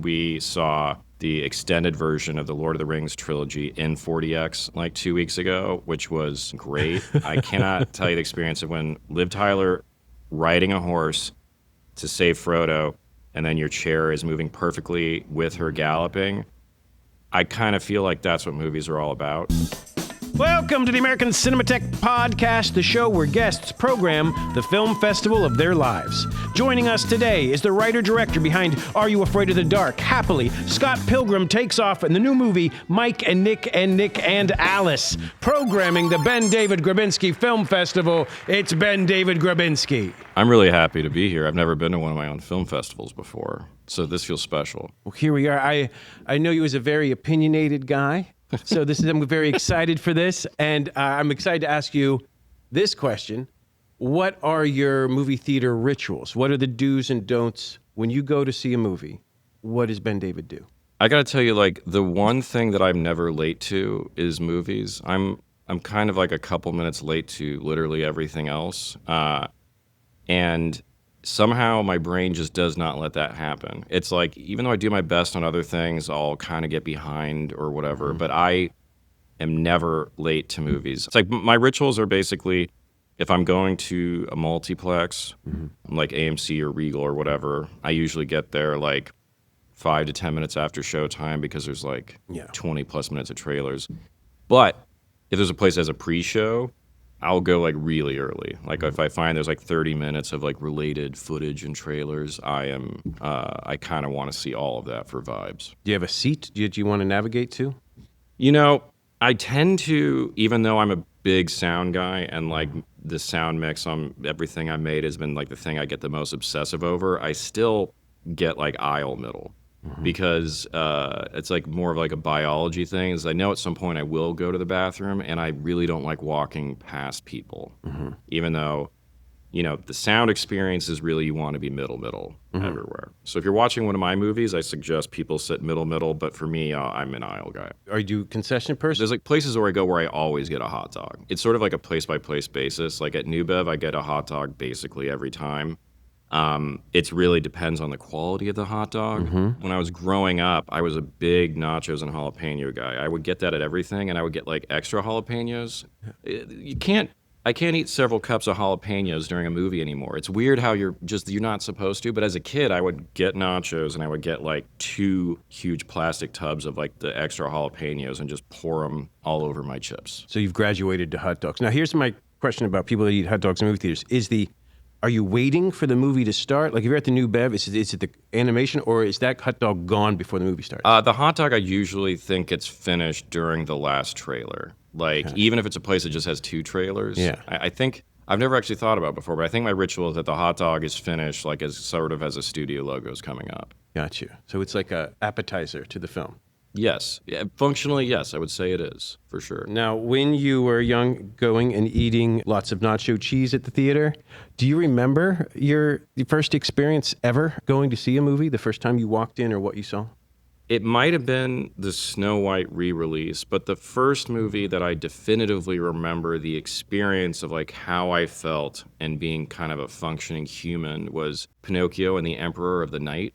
we saw the extended version of the Lord of the Rings trilogy in 4DX like 2 weeks ago, which was great. I cannot tell you the experience of when Liv Tyler riding a horse to save Frodo, and then your chair is moving perfectly with her galloping. I kind of feel like that's what movies are all about. Welcome to the American Cinematheque podcast, the show where guests program the film festival of their lives. Joining us today is the writer-director behind Are You Afraid of the Dark? Happily, Scott Pilgrim Takes Off, and the new movie Mike and Nick and Alice. Programming the BenDavid Grabinski Film Festival, it's BenDavid Grabinski. I'm really happy to be here. I've never been to one of my own film festivals before, so this feels special. Well, here we are. I know you as a very opinionated guy. So I'm very excited for this, and I'm excited to ask you this question. What are your movie theater rituals? What are the do's and don'ts when you go to see a movie? What does BenDavid do? I got to tell you, like, the one thing that I'm never late to is movies. I'm kind of like a couple minutes late to literally everything else, and somehow my brain just does not let that happen. It's like, even though I do my best on other things, I'll kind of get behind or whatever, but I am never late to movies. It's like my rituals are basically, if I'm going to a multiplex, like AMC or Regal or whatever, I usually get there like 5 to 10 minutes after showtime because there's like 20 plus minutes of trailers. But if there's a place that has a pre-show, I'll go like really early. Like if I find there's like 30 minutes of like related footage and trailers, I kind of want to see all of that for vibes. Do you have a seat? Do you want to navigate to? You know, I tend to, even though I'm a big sound guy and like the sound mix on everything I made has been like the thing I get the most obsessive over, I still get like aisle middle. Because it's like more of like a biology thing. Is I know at some point I will go to the bathroom, and I really don't like walking past people. Even though, you know, the sound experience is really, you want to be middle everywhere. So if you're watching one of my movies, I suggest people sit middle, but for me, I'm an aisle guy. Are you a concession person? There's like places where I go where I always get a hot dog. It's sort of like a place-by-place basis. Like at New Bev, I get a hot dog basically every time. It really depends on the quality of the hot dog. When I was growing up, I was a big nachos and jalapeno guy. I would get that at everything, and I would get like extra jalapenos. I can't eat several cups of jalapenos during a movie anymore. It's weird how you're not supposed to, but as a kid, I would get nachos and I would get like 2 huge plastic tubs of like the extra jalapenos and just pour them all over my chips. So you've graduated to hot dogs. Now here's my question about people that eat hot dogs in movie theaters. Are you waiting for the movie to start? Like if you're at the New Bev, is it the animation, or is that hot dog gone before the movie starts? The hot dog, I usually think it's finished during the last trailer. Like even if it's a place that just has 2 trailers. I think, I've never actually thought about it before, but I think my ritual is that the hot dog is finished like as a studio logo is coming up. Got you. So it's like a appetizer to the film. Yes. Yeah, functionally, yes, I would say it is, for sure. Now, when you were young, going and eating lots of nacho cheese at the theater, do you remember your first experience ever going to see a movie, the first time you walked in or what you saw? It might have been the Snow White re-release, but the first movie that I definitively remember the experience of like how I felt and being kind of a functioning human was Pinocchio and the Emperor of the Night,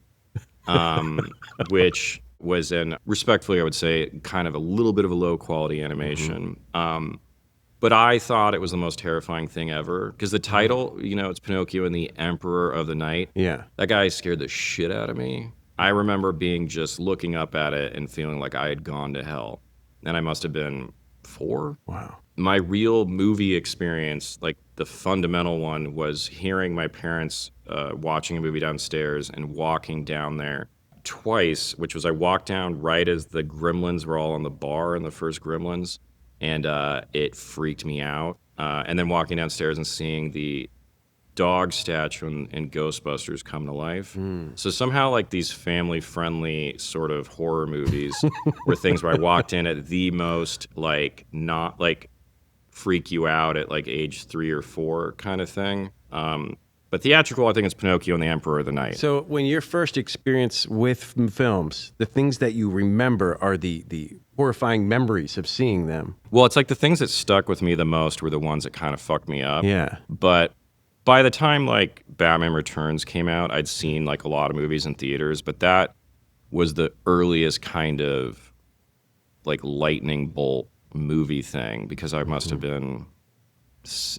which was respectfully, I would say, kind of a little bit of a low-quality animation. But I thought it was the most terrifying thing ever. Because the title, you know, it's Pinocchio and the Emperor of the Night. Yeah. That guy scared the shit out of me. I remember just looking up at it and feeling like I had gone to hell. And I must have been 4. Wow. My real movie experience, like the fundamental one, was hearing my parents watching a movie downstairs and walking down there twice, which was I walked down right as the Gremlins were all on the bar in the first Gremlins, and it freaked me out. And then walking downstairs and seeing the dog statue in Ghostbusters come to life. So somehow like these family-friendly sort of horror movies were things where I walked in at the most like not like freak you out at like age 3 or 4 kind of thing. But theatrical, I think it's Pinocchio and the Emperor of the Night. So when your first experience with films, the things that you remember are the horrifying memories of seeing them. Well, it's like the things that stuck with me the most were the ones that kind of fucked me up. Yeah. But by the time like Batman Returns came out, I'd seen like a lot of movies in theaters, but that was the earliest kind of like lightning bolt movie thing, because I must have been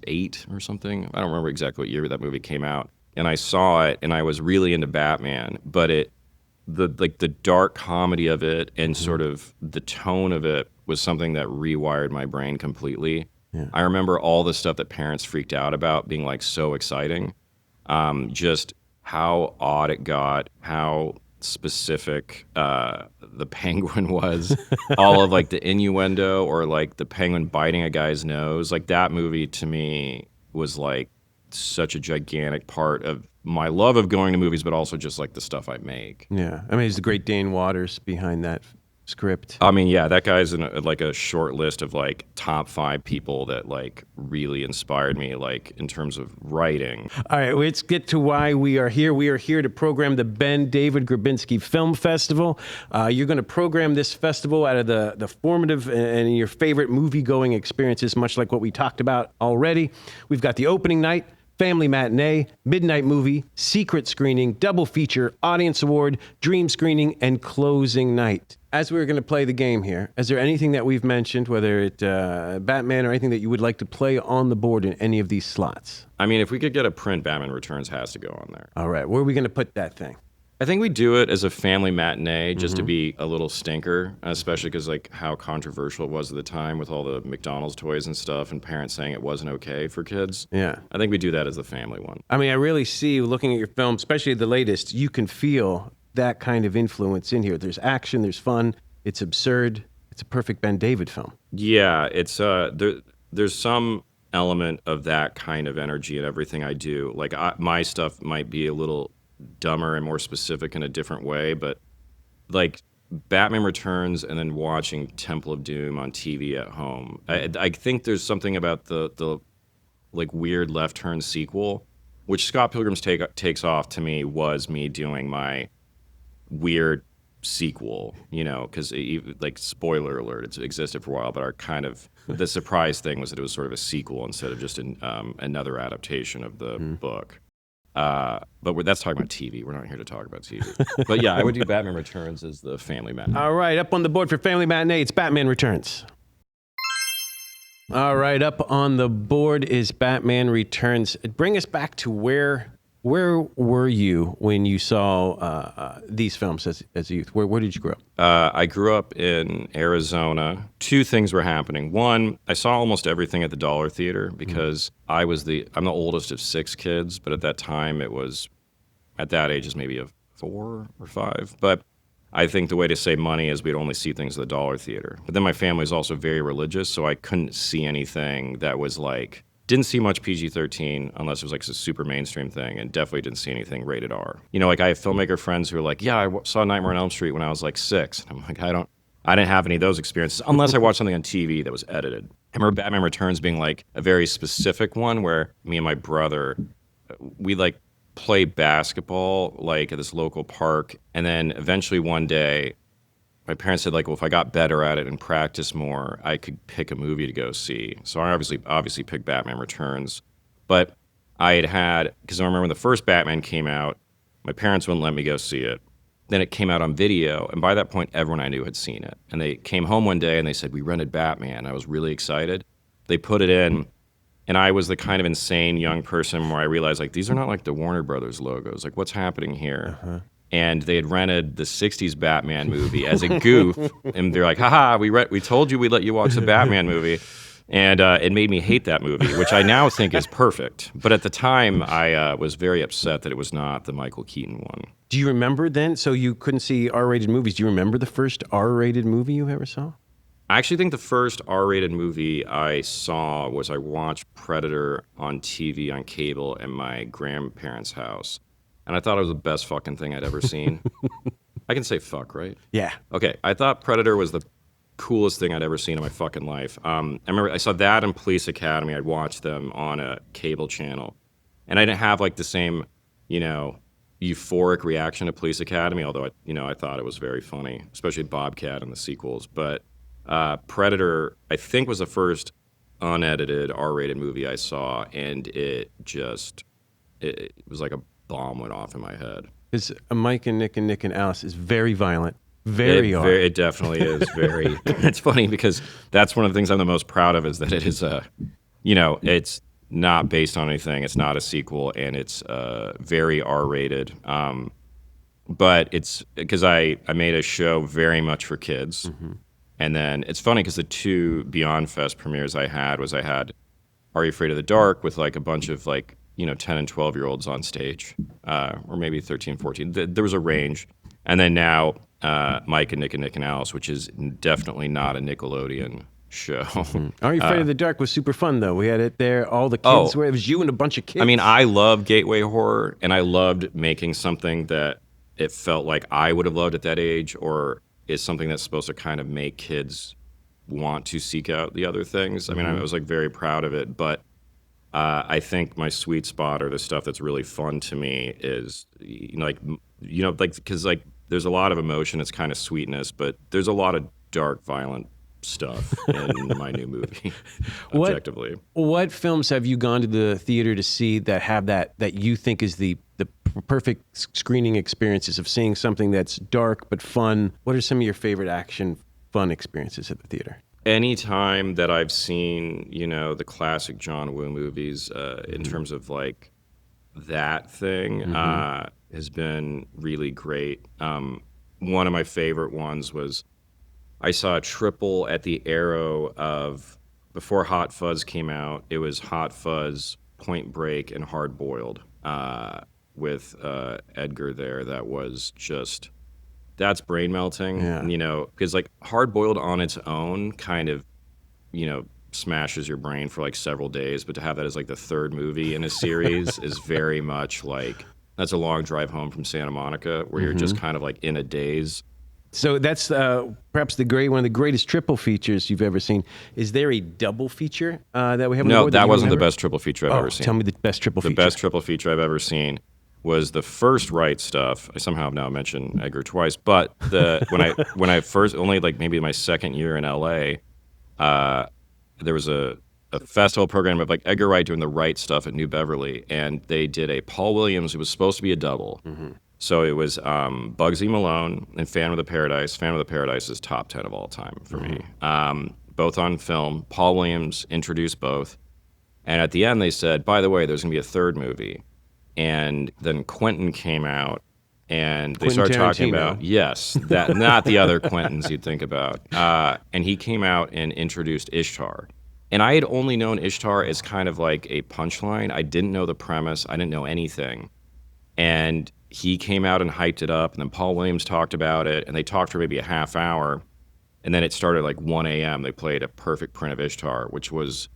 8 or something. I don't remember exactly what year that movie came out. And I saw it, and I was really into Batman, but the dark comedy of it and sort of the tone of it was something that rewired my brain completely. Yeah. I remember all the stuff that parents freaked out about being like so exciting. Just how odd it got, how specific the penguin was, all of like the innuendo or like the penguin biting a guy's nose. Like that movie to me was like such a gigantic part of my love of going to movies, but also just like the stuff I make. Yeah. I mean, he's the great Dane Waters behind that script. I mean, yeah, that guy's in like a short list of like top 5 people that like really inspired me, like in terms of writing. All right, let's get to why we are here. We are here to program the BenDavid Grabinski Film Festival. You're going to program this festival out of the formative and your favorite movie-going experiences, much like what we talked about already. We've got the opening night, family matinee, midnight movie, secret screening, double feature, audience award, dream screening, and closing night. As we're going to play the game here, is there anything that we've mentioned, whether it's Batman or anything that you would like to play on the board in any of these slots? I mean, if we could get a print, Batman Returns has to go on there. All right, where are we going to put that thing? I think we do it as a family matinee just to be a little stinker, especially because like how controversial it was at the time with all the McDonald's toys and stuff and parents saying it wasn't okay for kids. Yeah. I think we do that as the family one. I mean, I really see, looking at your film, especially the latest, you can feel that kind of influence in here. There's action, there's fun, it's absurd. It's a perfect BenDavid film. Yeah, it's there's some element of that kind of energy in everything I do. Like my stuff might be a little dumber and more specific in a different way, but like Batman Returns and then watching Temple of Doom on TV at home, I think there's something about the like weird left turn sequel, which Scott Pilgrim's Takes Off to me was me doing my weird sequel, you know, because like spoiler alert, it's existed for a while, but our kind of the surprise thing was that it was sort of a sequel instead of just another adaptation of the book. But that's talking about TV. We're not here to talk about TV. But yeah, I would do Batman Returns as the family matinee. All right, up on the board for family matinee, it's Batman Returns. All right, up on the board is Batman Returns. Bring us back to where were you when you saw these films as a youth? Where did you grow up? I grew up in Arizona. 2 things were happening. One, I saw almost everything at the Dollar Theater because I'm the oldest of 6 kids, but at that time at that age is maybe a 4 or 5. But I think the way to save money is we'd only see things at the Dollar Theater. But then my family is also very religious, so I couldn't see anything that was like, didn't see much PG-13 unless it was like a super mainstream thing, and definitely didn't see anything rated R. You know, like I have filmmaker friends who are like, yeah, I saw Nightmare on Elm Street when I was like 6. And I'm like, I didn't have any of those experiences unless I watched something on TV that was edited. I remember Batman Returns being like a very specific one where me and my brother, we like play basketball like at this local park, and then eventually one day my parents said, like, well, if I got better at it and practiced more, I could pick a movie to go see. So I obviously picked Batman Returns. But I had, because I remember when the first Batman came out, my parents wouldn't let me go see it. Then it came out on video, and by that point, everyone I knew had seen it. And they came home one day and they said, we rented Batman. I was really excited. They put it in, and I was the kind of insane young person where I realized, like, these are not like the Warner Brothers logos. Like, what's happening here? And they had rented the 60s Batman movie as a goof. And they're like, haha, we told you we'd let you watch the Batman movie. And it made me hate that movie, which I now think is perfect. But at the time, I was very upset that it was not the Michael Keaton one. Do you remember then? So you couldn't see R-rated movies. Do you remember the first R-rated movie you ever saw? I actually think the first R-rated movie I saw was I watched Predator on TV on cable in my grandparents' house. And I thought it was the best fucking thing I'd ever seen. I can say fuck, right? Yeah. Okay, I thought Predator was the coolest thing I'd ever seen in my fucking life. I remember I saw that and Police Academy. I'd watched them on a cable channel. And I didn't have like the same, you know, euphoric reaction to Police Academy, although I thought it was very funny, especially Bobcat and the sequels. But Predator, I think, was the first unedited R-rated movie I saw, and it was like a bomb went off in my head. Because Mike and Nick and Alice is very violent, very R. It definitely is very. It's funny because that's one of the things I'm the most proud of is that it is it's not based on anything. It's not a sequel, and it's very R-rated. But it's because I made a show very much for kids. And then it's funny because the two Beyond Fest premieres I had Are You Afraid of the Dark with like a bunch of like, 10 and 12-year-olds on stage, or maybe 13, 14. There was a range. And then now Mike and Nick and Alice, which is definitely not a Nickelodeon show. Are You Afraid of the Dark was super fun, though. We had it there. All the kids were. It was you and a bunch of kids. I mean, I love gateway horror, and I loved making something that it felt like I would have loved at that age, or is something that's supposed to kind of make kids want to seek out the other things. I mean, I was like very proud of it, but I think my sweet spot or the stuff that's really fun to me is because like there's a lot of emotion. It's kind of sweetness, but there's a lot of dark, violent stuff in my new movie. Objectively, what films have you gone to the theater to see that have that you think is the perfect screening experiences of seeing something that's dark but fun? What are some of your favorite action fun experiences at the theater? Anytime that I've seen, the classic John Woo movies, in terms of like that thing, has been really great. One of my favorite ones was I saw a triple at the Arrow of, before Hot Fuzz came out, it was Hot Fuzz, Point Break, and Hard Boiled, with Edgar there. That was just... That's brain melting, because like Hard Boiled on its own kind of, smashes your brain for like several days. But to have that as like the third movie in a series is very much like, that's a long drive home from Santa Monica where you're just kind of like in a daze. So that's perhaps one of the greatest triple features you've ever seen. Is there a double feature that we have? No, that wasn't the best triple feature I've ever seen. Tell me the best triple feature. The best triple feature I've ever seen was the first Right Stuff. I somehow have now mentioned Edgar twice, but when I first, only like maybe my second year in LA, there was a festival program of like Edgar Wright doing the Right Stuff at New Beverly, and they did a Paul Williams. It was supposed to be a double. So it was Bugsy Malone and Phantom of the Paradise. Phantom of the Paradise is top 10 of all time for me. Both on film. Paul Williams introduced both. And at the end they said, by the way, there's going to be a third movie. And then Quentin came out, and they started talking about, that not the other Quentins you'd think about. And he came out and introduced Ishtar. And I had only known Ishtar as kind of like a punchline. I didn't know the premise. I didn't know anything. And he came out and hyped it up, and then Paul Williams talked about it, and they talked for maybe a half hour. And then it started like 1 a.m. They played a perfect print of Ishtar, which was...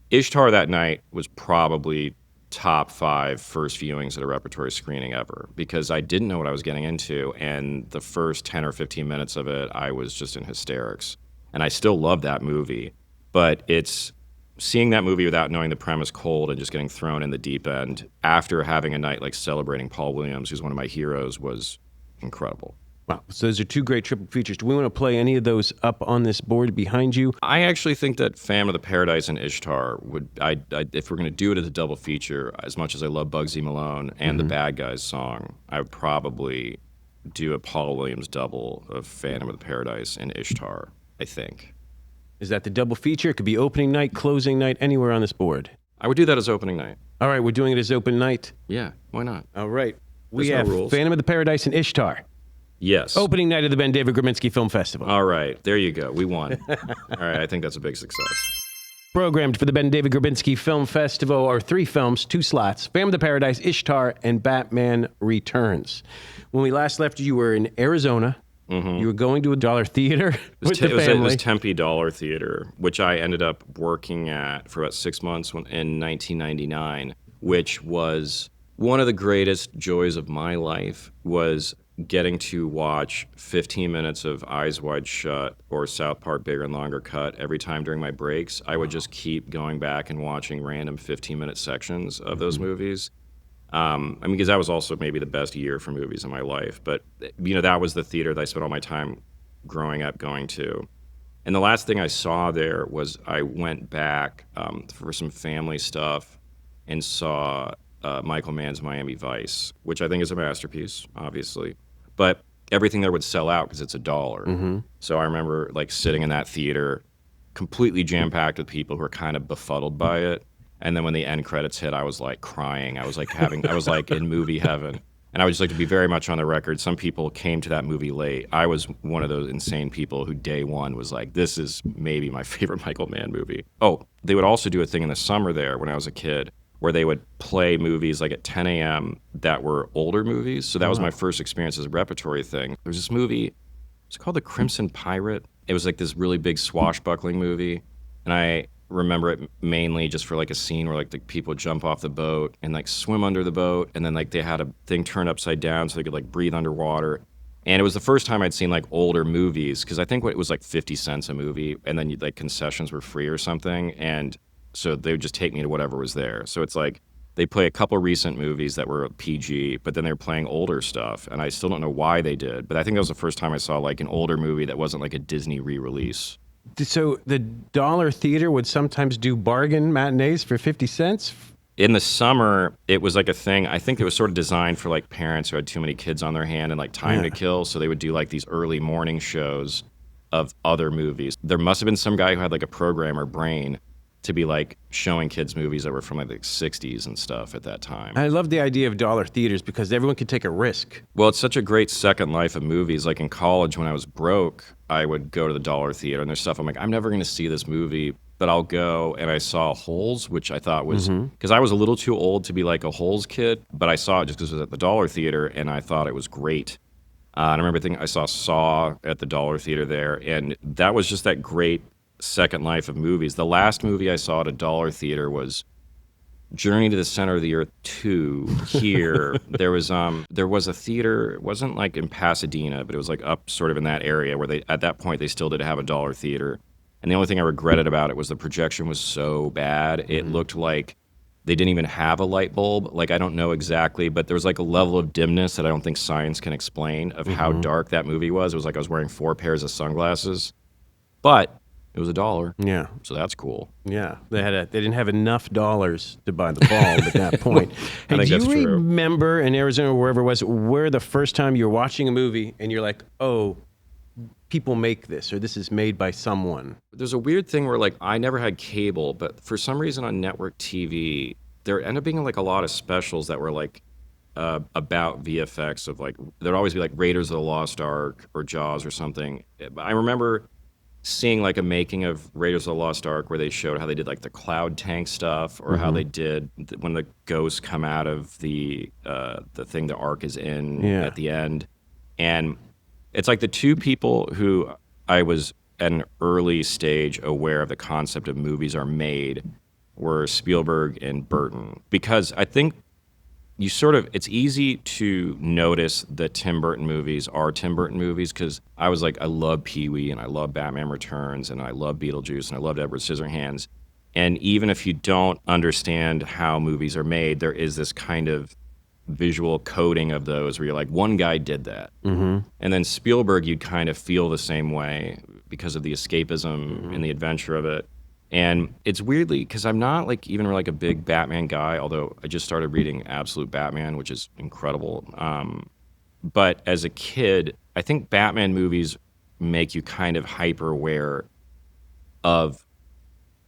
Ishtar that night was probably top 5 first viewings at a repertory screening ever, because I didn't know what I was getting into, and the first 10 or 15 minutes of it, I was just in hysterics. And I still love that movie, but it's seeing that movie without knowing the premise cold and just getting thrown in the deep end after having a night like celebrating Paul Williams, who's one of my heroes, was incredible. Wow. So those are two great triple features. Do we want to play any of those up on this board behind you? I actually think that Phantom of the Paradise and Ishtar would, if we're going to do it as a double feature, as much as I love Bugsy Malone and the Bad Guys song, I would probably do a Paul Williams double of Phantom of the Paradise and Ishtar, I think. Is that the double feature? It could be opening night, closing night, anywhere on this board. I would do that as opening night. All right, we're doing it as open night. Yeah, why not? All right. We There's have no rules. Phantom of the Paradise and Ishtar. Yes. Opening night of the BenDavid Grabinski Film Festival. All right, there you go. We won. All right, I think that's a big success. Programmed for the BenDavid Grabinski Film Festival are 3 films, 2 slots, Phantom of the Paradise, Ishtar, and Batman Returns. When we last left you were in Arizona. You were going to a dollar theater with the family. It was Tempe Dollar Theater, which I ended up working at for about 6 months in 1999, which was one of the greatest joys of my life, was getting to watch 15 minutes of Eyes Wide Shut or South Park Bigger and Longer Cut every time during my breaks. I would just keep going back and watching random 15-minute sections of those movies. I mean, because that was also maybe the best year for movies in my life. But, that was the theater that I spent all my time growing up going to. And the last thing I saw there was I went back for some family stuff and saw Michael Mann's Miami Vice, which I think is a masterpiece, obviously. But everything there would sell out because it's $1. So I remember like sitting in that theater, completely jam-packed with people who were kind of befuddled by it. And then when the end credits hit, I was like crying. I was like in movie heaven. And I would just like to be very much on the record. Some people came to that movie late. I was one of those insane people who day one was like, this is maybe my favorite Michael Mann movie. Oh, they would also do a thing in the summer there when I was a kid where they would play movies like at 10 a.m. that were older movies. So that was my first experience as a repertory thing. There was this movie, it's called The Crimson Pirate. It was like this really big swashbuckling movie. And I remember it mainly just for like a scene where like the people would jump off the boat and like swim under the boat, and then like they had a thing turned upside down so they could like breathe underwater. And it was the first time I'd seen like older movies, because I think it was like 50 cents a movie, and then like concessions were free or something, and so they would just take me to whatever was there. So it's like they play a couple recent movies that were PG, but then they were playing older stuff, and I still don't know why they did, but I think that was the first time I saw like an older movie that wasn't like a Disney re-release. So the dollar theater would sometimes do bargain matinees for 50 cents? In the summer, it was like a thing. I think it was sort of designed for like parents who had too many kids on their hand and like time to kill. So they would do like these early morning shows of other movies. There must have been some guy who had like a programmer brain to be like showing kids movies that were from like the 60s and stuff at that time. I love the idea of dollar theaters because everyone can take a risk. Well, it's such a great second life of movies. Like in college when I was broke, I would go to the dollar theater and there's stuff I'm like, I'm never going to see this movie, but I'll go. And I saw Holes, which I thought was, because I was a little too old to be like a Holes kid, but I saw it just because it was at the dollar theater and I thought it was great. And I remember thinking I saw Saw at the dollar theater there, and that was just that great second life of movies. The last movie I saw at a dollar theater was Journey to the Center of the Earth 2 here. There was a theater, it wasn't like in Pasadena, but it was like up sort of in that area where they, at that point, they still did have a dollar theater. And the only thing I regretted about it was the projection was so bad. It looked like they didn't even have a light bulb. Like, I don't know exactly, but there was like a level of dimness that I don't think science can explain of how dark that movie was. It was like I was wearing 4 pairs of sunglasses. But it was $1. Yeah. So that's cool. Yeah. They didn't have enough dollars to buy the bulb at that point. I think do that's you true. remember in Arizona or wherever it was, where the first time you were watching a movie and you're like, oh, people make this, or this is made by someone? There's a weird thing where like I never had cable, but for some reason on network TV, there ended up being like a lot of specials that were like about VFX of like, there'd always be like Raiders of the Lost Ark or Jaws or something. I remember seeing like a making of Raiders of the Lost Ark where they showed how they did like the cloud tank stuff, or how they did when the ghosts come out of the thing the Ark is in at the end. And it's like the two people who I was at an early stage aware of the concept of movies are made were Spielberg and Burton, because I think you sort of, it's easy to notice that Tim Burton movies are Tim Burton movies, because I was like, I love Pee-wee and I love Batman Returns and I love Beetlejuice and I loved Edward Scissorhands. And even if you don't understand how movies are made, there is this kind of visual coding of those where you're like, one guy did that. And then Spielberg, you'd kind of feel the same way because of the escapism and the adventure of it. And it's weirdly, because I'm not like even like a big Batman guy, although I just started reading Absolute Batman, which is incredible. But as a kid, I think Batman movies make you kind of hyper aware of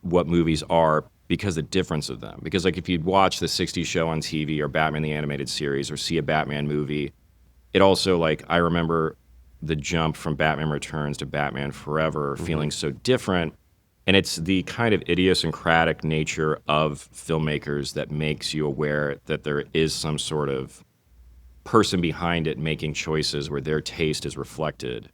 what movies are because the difference of them. Because like if you'd watch the 60s show on TV or Batman the Animated Series or see a Batman movie, it also like, I remember the jump from Batman Returns to Batman Forever feeling so different. And it's the kind of idiosyncratic nature of filmmakers that makes you aware that there is some sort of person behind it making choices where their taste is reflected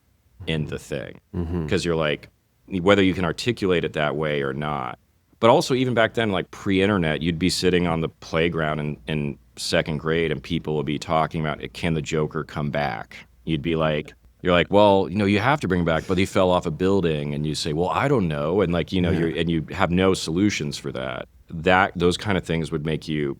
in the thing. Because you're like, whether you can articulate it that way or not. But also even back then, like pre-internet, you'd be sitting on the playground in second grade and people would be talking about, can the Joker come back? You'd be like, you're like, well, you know, you have to bring him back, but he fell off a building. And you say, well, I don't know. And like, you know, you have no solutions for that. Those kind of things would make you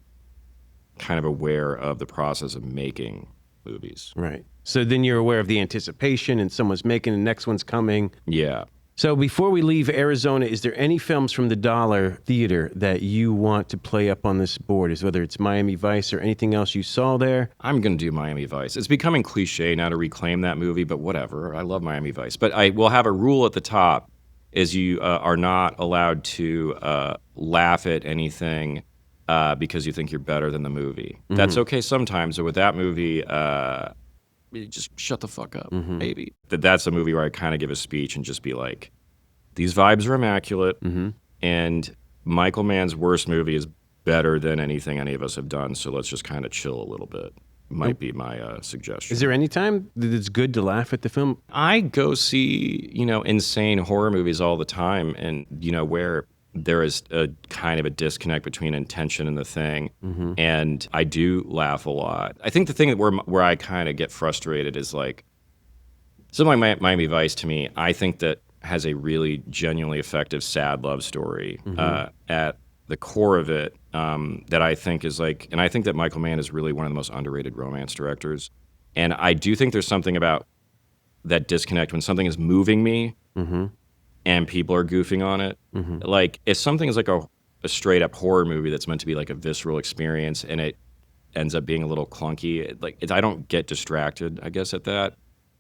kind of aware of the process of making movies. Right. So then you're aware of the anticipation and someone's making the next one's coming. Yeah. So before we leave Arizona, is there any films from the Dollar Theater that you want to play up on this board? Whether it's Miami Vice or anything else you saw there? I'm going to do Miami Vice. It's becoming cliche now to reclaim that movie, but whatever. I love Miami Vice. But I will have a rule at the top is you are not allowed to laugh at anything because you think you're better than the movie. Mm-hmm. That's okay sometimes, but with that movie, you just shut the fuck up, maybe. That's a movie where I kind of give a speech and just be like, these vibes are immaculate, and Michael Mann's worst movie is better than anything any of us have done, so let's just kind of chill a little bit. Might be my suggestion. Is there any time that it's good to laugh at the film? I go see, insane horror movies all the time, and, where there is a kind of a disconnect between intention and the thing, and I do laugh a lot. I think the thing where I kind of get frustrated is like, something like Miami Vice to me, I think that has a really genuinely effective sad love story at the core of it, that I think is like, and I think that Michael Mann is really one of the most underrated romance directors, and I do think there's something about that disconnect when something is moving me, and people are goofing on it. Like, if something is like a straight up horror movie that's meant to be like a visceral experience and it ends up being a little clunky, I don't get distracted, I guess, at that.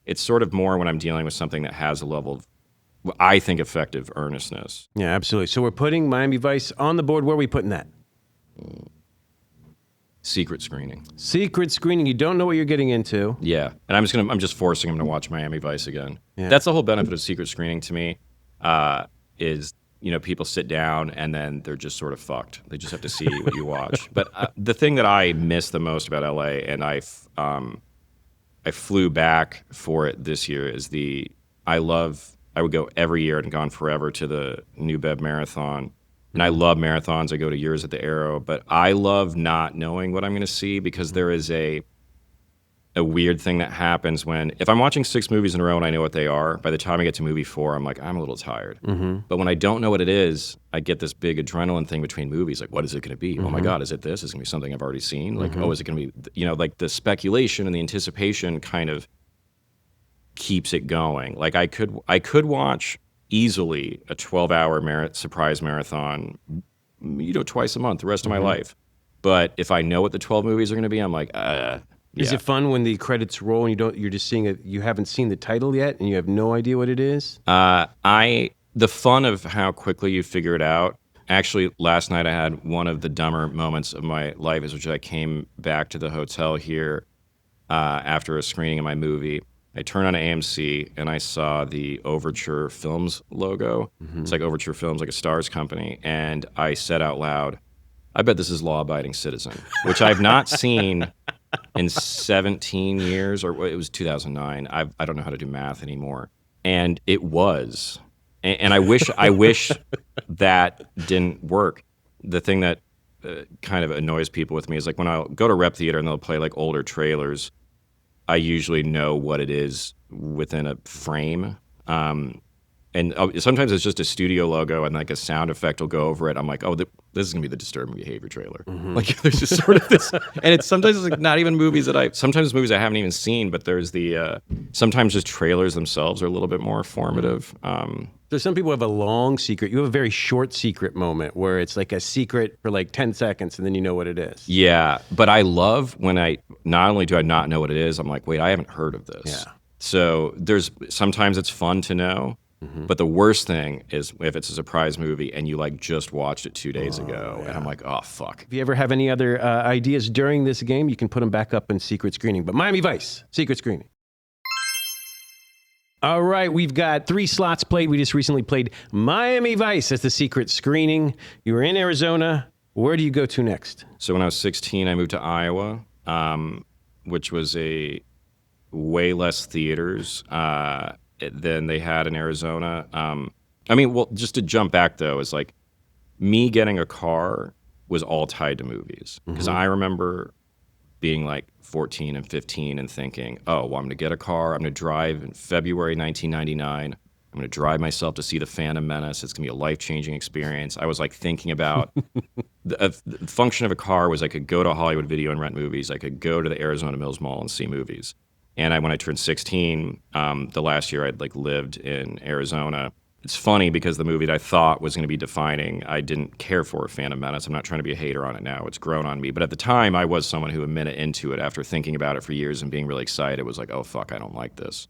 It's sort of more when I'm dealing with something that has a level of, I think, effective earnestness. Yeah, absolutely. So we're putting Miami Vice on the board. Where are we putting that? Secret screening. Secret screening. You don't know what you're getting into. Yeah, and I'm just forcing him to watch Miami Vice again. Yeah. That's the whole benefit of secret screening to me. Is people sit down and then they're just sort of fucked. They just have to see what you watch. But the thing that I miss the most about LA, and I flew back for it this year, is I would go every year and gone forever to the New Bev Marathon. And I love marathons. I go to yours at the Arrow, but I love not knowing what I'm going to see, because there is a weird thing that happens if I'm watching 6 movies in a row and I know what they are, by the time I get to movie 4, I'm like, I'm a little tired. But when I don't know what it is, I get this big adrenaline thing between movies. Like, what is it going to be? Oh my God, is it this? Is it going to be something I've already seen? Like, oh, is it going to be, like the speculation and the anticipation kind of keeps it going. Like, I could watch easily a 12-hour surprise marathon, twice a month the rest of my life. But if I know what the 12 movies are going to be, I'm like, Is it fun when the credits roll and you're just seeing it, you haven't seen the title yet and you have no idea what it is? The fun of how quickly you figure it out. Actually, last night I had one of the dumber moments of my life, which I came back to the hotel here after a screening of my movie. I turned on AMC and I saw the Overture Films logo. It's like Overture Films, like a Stars company. And I said out loud, I bet this is Law Abiding Citizen, which I've not seen in 17 years, or it was 2009. I don't know how to do math anymore. And it was. And I wish that didn't work. The thing that kind of annoys people with me is like when I'll go to Rep Theater and they'll play like older trailers, I usually know what it is within a frame. And sometimes it's just a studio logo and like a sound effect will go over it. I'm like, oh, this is going to be the Disturbing Behavior trailer. Like, there's just sort of this. And sometimes it's like not even movies sometimes movies I haven't even seen, but there's sometimes just trailers themselves are a little bit more formative. So some people have a long secret. You have a very short secret moment where it's like a secret for like 10 seconds and then you know what it is. Yeah, but I love when not only do I not know what it is, I'm like, wait, I haven't heard of this. Yeah. So sometimes it's fun to know, but the worst thing is if it's a surprise movie and you like just watched it 2 days ago, and I'm like, oh, fuck. If you ever have any other ideas during this game, you can put them back up in secret screening. But Miami Vice, secret screening. All right, we've got 3 slots played. We just recently played Miami Vice as the secret screening. You were in Arizona. Where do you go to next? So when I was 16, I moved to Iowa, which was a way less theaters than they had in Arizona. Just to jump back, though, is like me getting a car was all tied to movies. Because I remember being like 14 and 15 and thinking, oh, well, I'm going to get a car. I'm going to drive in February 1999. I'm going to drive myself to see The Phantom Menace. It's going to be a life-changing experience. I was like thinking about the function of a car was I could go to Hollywood Video and rent movies. I could go to the Arizona Mills Mall and see movies. And when I turned 16, the last year I'd like lived in Arizona, it's funny because the movie that I thought was going to be defining, I didn't care for Phantom Menace. I'm not trying to be a hater on it now. It's grown on me. But at the time, I was someone who a minute into it, after thinking about it for years and being really excited, was like, oh, fuck, I don't like this.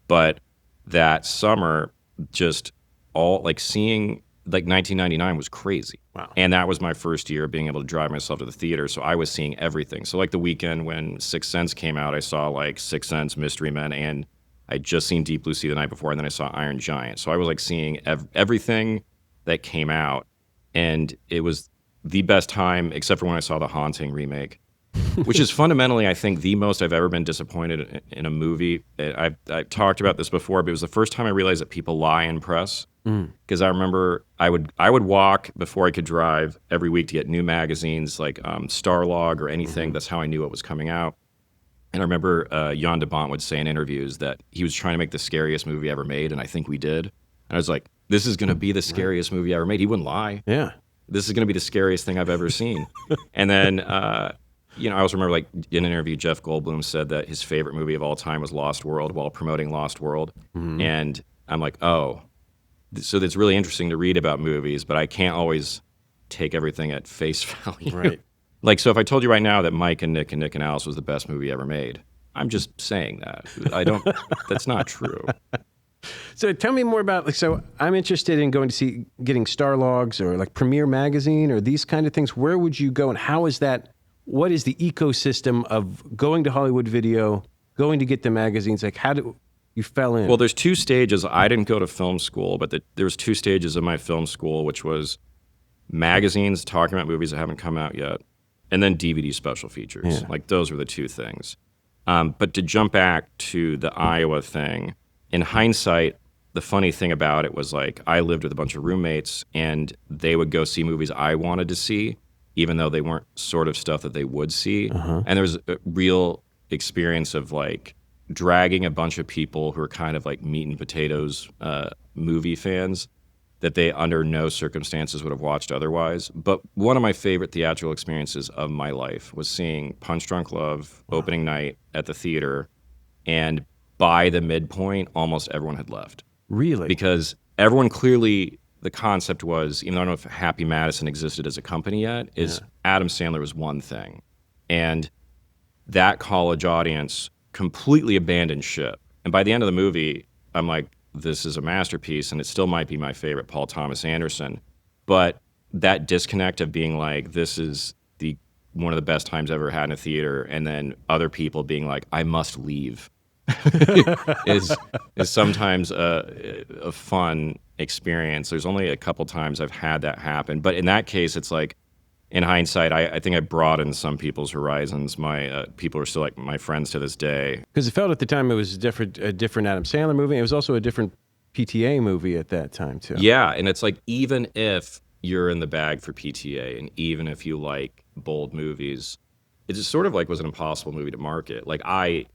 But that summer, just all, like, seeing, like, 1999 was crazy. Wow. And that was my first year of being able to drive myself to the theater, so I was seeing everything. So, like, the weekend when Sixth Sense came out, I saw, like, Sixth Sense, Mystery Men, and I'd just seen Deep Blue Sea the night before, and then I saw Iron Giant. So I was, like, seeing everything that came out, and it was the best time, except for when I saw The Haunting remake, which is fundamentally, I think, the most I've ever been disappointed in a movie. I've talked about this before, but it was the first time I realized that people lie in press. Because I remember I would walk before I could drive every week to get new magazines like Starlog or anything. That's how I knew what was coming out. And I remember Jan de Bont would say in interviews that he was trying to make the scariest movie ever made, and I think we did. And I was like, this is going to be the scariest movie ever made. He wouldn't lie. Yeah. This is going to be the scariest thing I've ever seen. And then, I also remember, like, in an interview, Jeff Goldblum said that his favorite movie of all time was Lost World while promoting Lost World. And I'm like, oh. So it's really interesting to read about movies, but I can't always take everything at face value. Right. Like, so if I told you right now that Mike and Nick and Alice was the best movie ever made, I'm just saying that. That's not true. So tell me more about, like, so I'm interested in going to see, getting Starlogs or like Premiere Magazine or these kind of things. Where would you go, and how is that, what is the ecosystem of going to Hollywood Video, going to get the magazines? Like, how do you fell in? Well, there's two stages. I didn't go to film school, but there was two stages of my film school, which was magazines talking about movies that haven't come out yet, and then DVD special features. Yeah. Like, those were the two things. But to jump back to the Iowa thing, in hindsight, the funny thing about it was, like, I lived with a bunch of roommates, and they would go see movies I wanted to see, even though they weren't sort of stuff that they would see. And there was a real experience of, like, dragging a bunch of people who are kind of like meat and potatoes movie fans that they under no circumstances would have watched otherwise. But one of my favorite theatrical experiences of my life was seeing Punch Drunk Love opening night at the theater, and by the midpoint, almost everyone had left. Really? Because everyone clearly, the concept was, even though I don't know if Happy Madison existed as a company yet, is Adam Sandler was one thing. And that college audience completely abandoned ship. And by the end of the movie, I'm like, this is a masterpiece, and it still might be my favorite Paul Thomas Anderson. But that disconnect of being like, this is one of the best times I've ever had in a theater, and then other people being like, I must leave, is sometimes a fun experience. There's only a couple times I've had that happen. But in that case, it's like, in hindsight, I think I broadened some people's horizons. My people are still like my friends to this day. Because it felt at the time it was a different Adam Sandler movie. It was also a different PTA movie at that time, too. Yeah, and it's like, even if you're in the bag for PTA, and even if you like bold movies, it just sort of like was an impossible movie to market. Like, I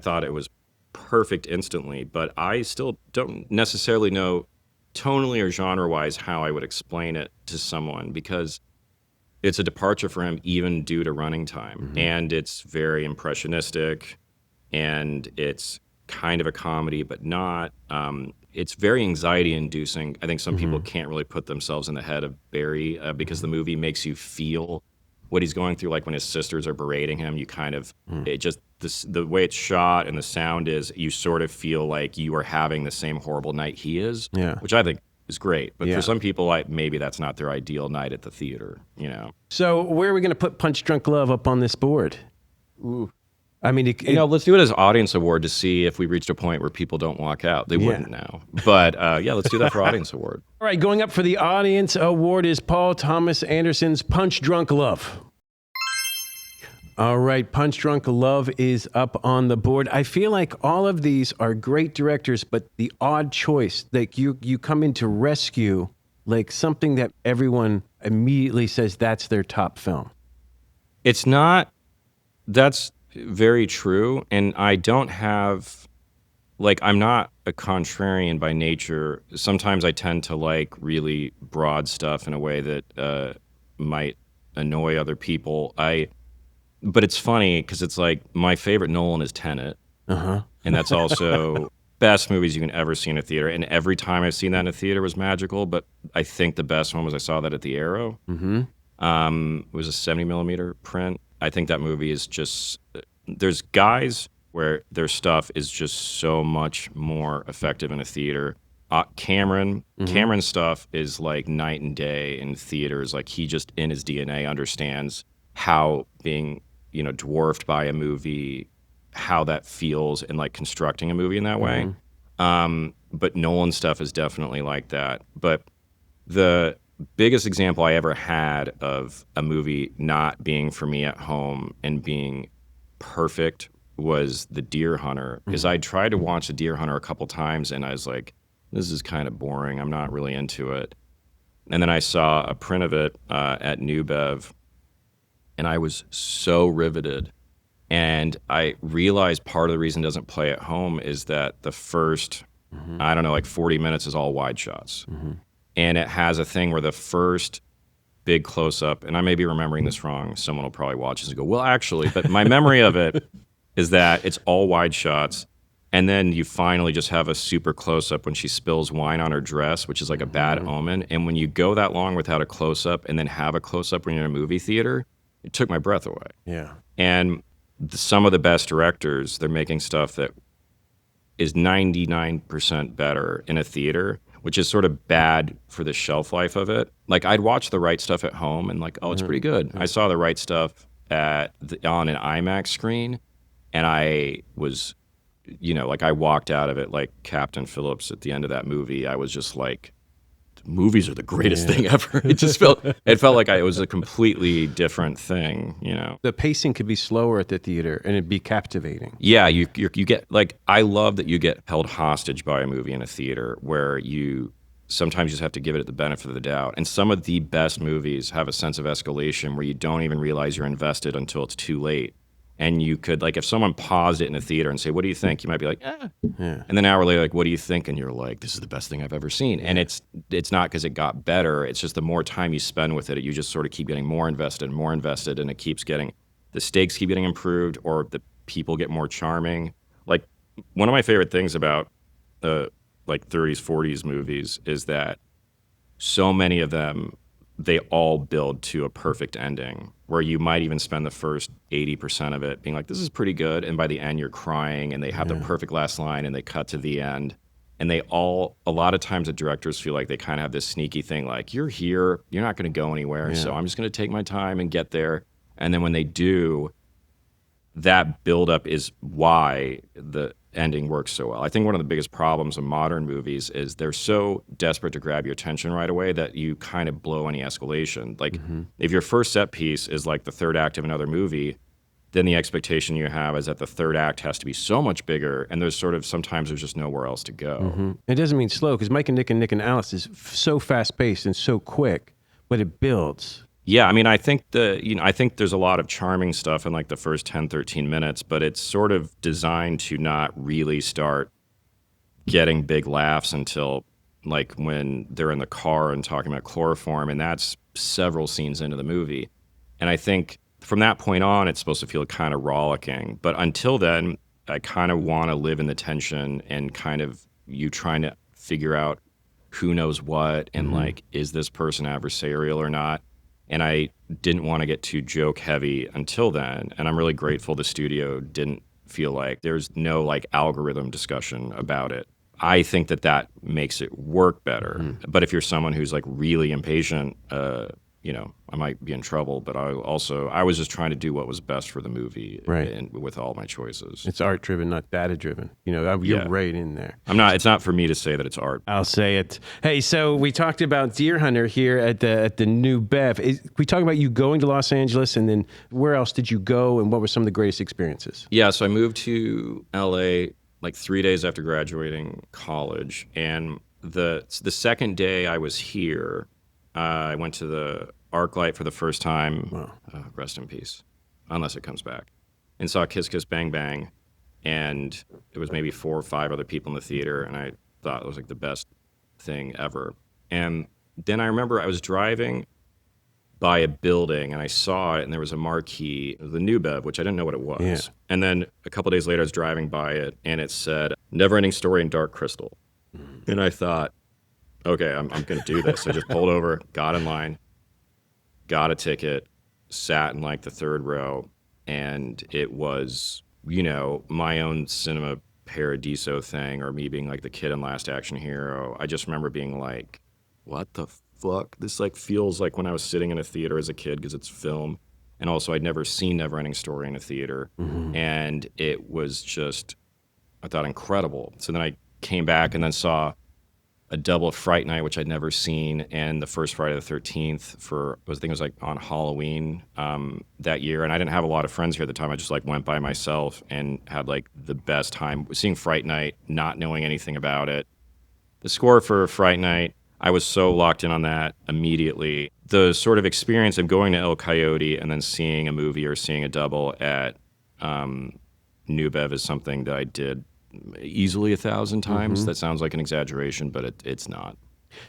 thought it was perfect instantly, but I still don't necessarily know tonally or genre-wise how I would explain it to someone, because it's a departure for him even due to running time. And it's very impressionistic, and it's kind of a comedy, but not. It's very anxiety-inducing. I think some people can't really put themselves in the head of Barry because the movie makes you feel what he's going through. Like, when his sisters are berating him, you kind of, it just, the way it's shot and the sound is, you sort of feel like you are having the same horrible night he is, which I think is great. But for some people, maybe that's not their ideal night at the theater, So where are we going to put Punch Drunk Love up on this board? Ooh. I mean, let's do it as audience award to see if we reached a point where people don't walk out. They wouldn't now. But let's do that for audience award. All right, going up for the audience award is Paul Thomas Anderson's Punch Drunk Love. All right, Punch Drunk Love is up on the board. I feel like all of these are great directors, but the odd choice, like you come in to rescue, like something that everyone immediately says that's their top film. It's not. That's very true. And I don't have, like, I'm not a contrarian by nature. Sometimes I tend to like really broad stuff in a way that might annoy other people. But it's funny because it's like, my favorite Nolan is Tenet. And that's also best movies you can ever see in a theater. And every time I've seen that in a theater was magical. But I think the best one was I saw that at the Arrow. Mm-hmm. It was a 70 millimeter print. I think that movie is just, there's guys where their stuff is just so much more effective in a theater. Cameron's stuff is like night and day in theaters. Like he just in his DNA understands how being, dwarfed by a movie, how that feels, and like constructing a movie in that way. But Nolan's stuff is definitely like that. But the biggest example I ever had of a movie not being for me at home and being perfect was The Deer Hunter. Because I tried to watch The Deer Hunter a couple times and I was like, this is kind of boring. I'm not really into it. And then I saw a print of it at New Bev, and I was so riveted. And I realized part of the reason it doesn't play at home is that the first, I don't know, like 40 minutes is all wide shots. And it has a thing where the first big close-up, and I may be remembering this wrong, someone will probably watch this and go, well, actually, but my memory of it is that it's all wide shots. And then you finally just have a super close-up when she spills wine on her dress, which is like a bad omen. And when you go that long without a close-up and then have a close-up when you're in a movie theater, it took my breath away. Yeah. And some of the best directors, they're making stuff that is 99% better in a theater, which is sort of bad for the shelf life of it. Like I'd watch the right stuff at home and like, oh, it's pretty good. I saw the right stuff on an IMAX screen, and I was... like I walked out of it like Captain Phillips at the end of that movie. I was just like, movies are the greatest thing ever. It felt like it was a completely different thing, The pacing could be slower at the theater and it'd be captivating. Yeah, you get, like, I love that you get held hostage by a movie in a theater where you sometimes just have to give it the benefit of the doubt. And some of the best movies have a sense of escalation where you don't even realize you're invested until it's too late. And you could, like, if someone paused it in a theater and say, what do you think? You might be like, eh. Yeah. And then an hour later, like, what do you think? And you're like, this is the best thing I've ever seen. And it's not because it got better. It's just the more time you spend with it, you just sort of keep getting more invested, and it keeps getting, the stakes keep getting improved, or the people get more charming. Like, one of my favorite things about, like, 30s, 40s movies is that so many of them, they all build to a perfect ending, where you might even spend the first 80% of it being like, this is pretty good. And by the end, you're crying, and they have the perfect last line, and they cut to the end. And a lot of times the directors feel like they kind of have this sneaky thing, like, you're here, you're not going to go anywhere. So I'm just going to take my time and get there. And then when they do, that buildup is why the ending works so well. I think one of the biggest problems of modern movies is they're so desperate to grab your attention right away that you kind of blow any escalation. Like, if your first set piece is like the third act of another movie, then the expectation you have is that the third act has to be so much bigger, and sometimes there's just nowhere else to go. It doesn't mean slow, because Mike and Nick and Alice is so fast-paced and so quick, but it builds. Yeah, I mean, I think there's a lot of charming stuff in like the first 10, 13 minutes, but it's sort of designed to not really start getting big laughs until like when they're in the car and talking about chloroform, and that's several scenes into the movie. And I think from that point on, it's supposed to feel kind of rollicking. But until then, I kind of want to live in the tension and kind of you trying to figure out who knows what, and like, is this person adversarial or not? And I didn't want to get too joke heavy until then. And I'm really grateful the studio didn't feel like there's no like algorithm discussion about it. I think that makes it work better. But if you're someone who's like really impatient, I might be in trouble. But I was just trying to do what was best for the movie, right, and with all my choices. It's art driven, not data driven. You're right in there. It's not for me to say that it's art. I'll say it. Hey, so we talked about Deer Hunter here at the New Bev. We talked about you going to Los Angeles, and then where else did you go, and what were some of the greatest experiences? Yeah, so I moved to LA like 3 days after graduating college, and the second day I was here, I went to the ArcLight for the first time. Wow. Rest in peace, unless it comes back. And saw Kiss Kiss Bang Bang, and it was maybe 4 or 5 other people in the theater, and I thought it was like the best thing ever. And then I remember I was driving by a building, and I saw it, and there was a marquee, the New Bev, which I didn't know what it was. Yeah. And then a couple days later, I was driving by it, and it said, Never Ending Story in Dark Crystal. And I thought, okay, I'm going to do this. I just pulled over, got in line, got a ticket, sat in like the third row, and it was, my own cinema paradiso thing, or me being like the kid in Last Action Hero. I just remember being like, what the fuck? This like feels like when I was sitting in a theater as a kid, because it's film. And also I'd never seen Never Ending Story in a theater. And it was just, I thought, incredible. So then I came back and then saw a double Fright Night, which I'd never seen, and the first Friday the 13th I think it was like on Halloween that year. And I didn't have a lot of friends here at the time. I just like went by myself and had like the best time seeing Fright Night, not knowing anything about it. The score for Fright Night, I was so locked in on that immediately. The sort of experience of going to El Coyote and then seeing a movie or seeing a double at New Bev is something that I did easily 1,000 times. That sounds like an exaggeration, but it's not.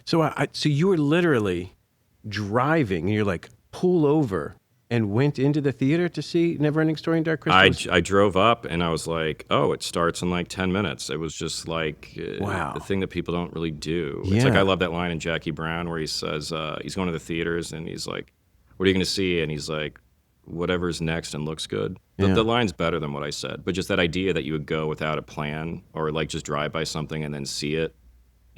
So so you were literally driving, and you're like, pull over, and went into the theater to see Neverending Story in Dark Crystal? I drove up, and I was like, oh, it starts in like 10 minutes. It was just like Wow. the thing that people don't really do. Yeah. It's like, I love that line in Jackie Brown where he says he's going to the theaters, and he's like, what are you going to see? And he's like, whatever's next and looks good. The line's better than what I said, but just that idea that you would go without a plan, or like just drive by something and then see it.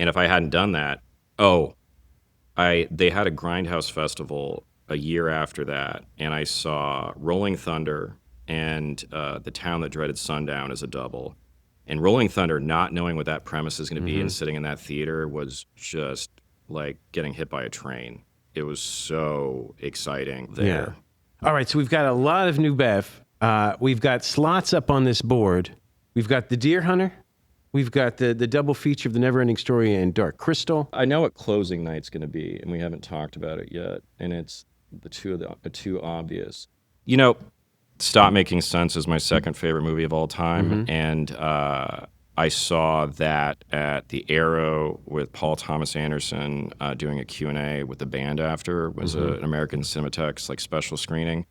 And if I hadn't done that, they had a Grindhouse festival a year after that, and I saw Rolling Thunder and The Town That Dreaded Sundown as a double. And Rolling Thunder, not knowing what that premise is going to be and sitting in that theater, was just like getting hit by a train. It was so exciting there. Yeah. All right, so we've got a lot of New Bev. We've got slots up on this board. We've got The Deer Hunter. We've got the double feature of The Neverending Story and Dark Crystal. I know what closing night's going to be, and we haven't talked about it yet. And it's the two obvious. Stop Making Sense is my second favorite movie of all time, and I saw that at the Arrow with Paul Thomas Anderson doing a Q&A with the band after. It was an American Cinematheque like special screening.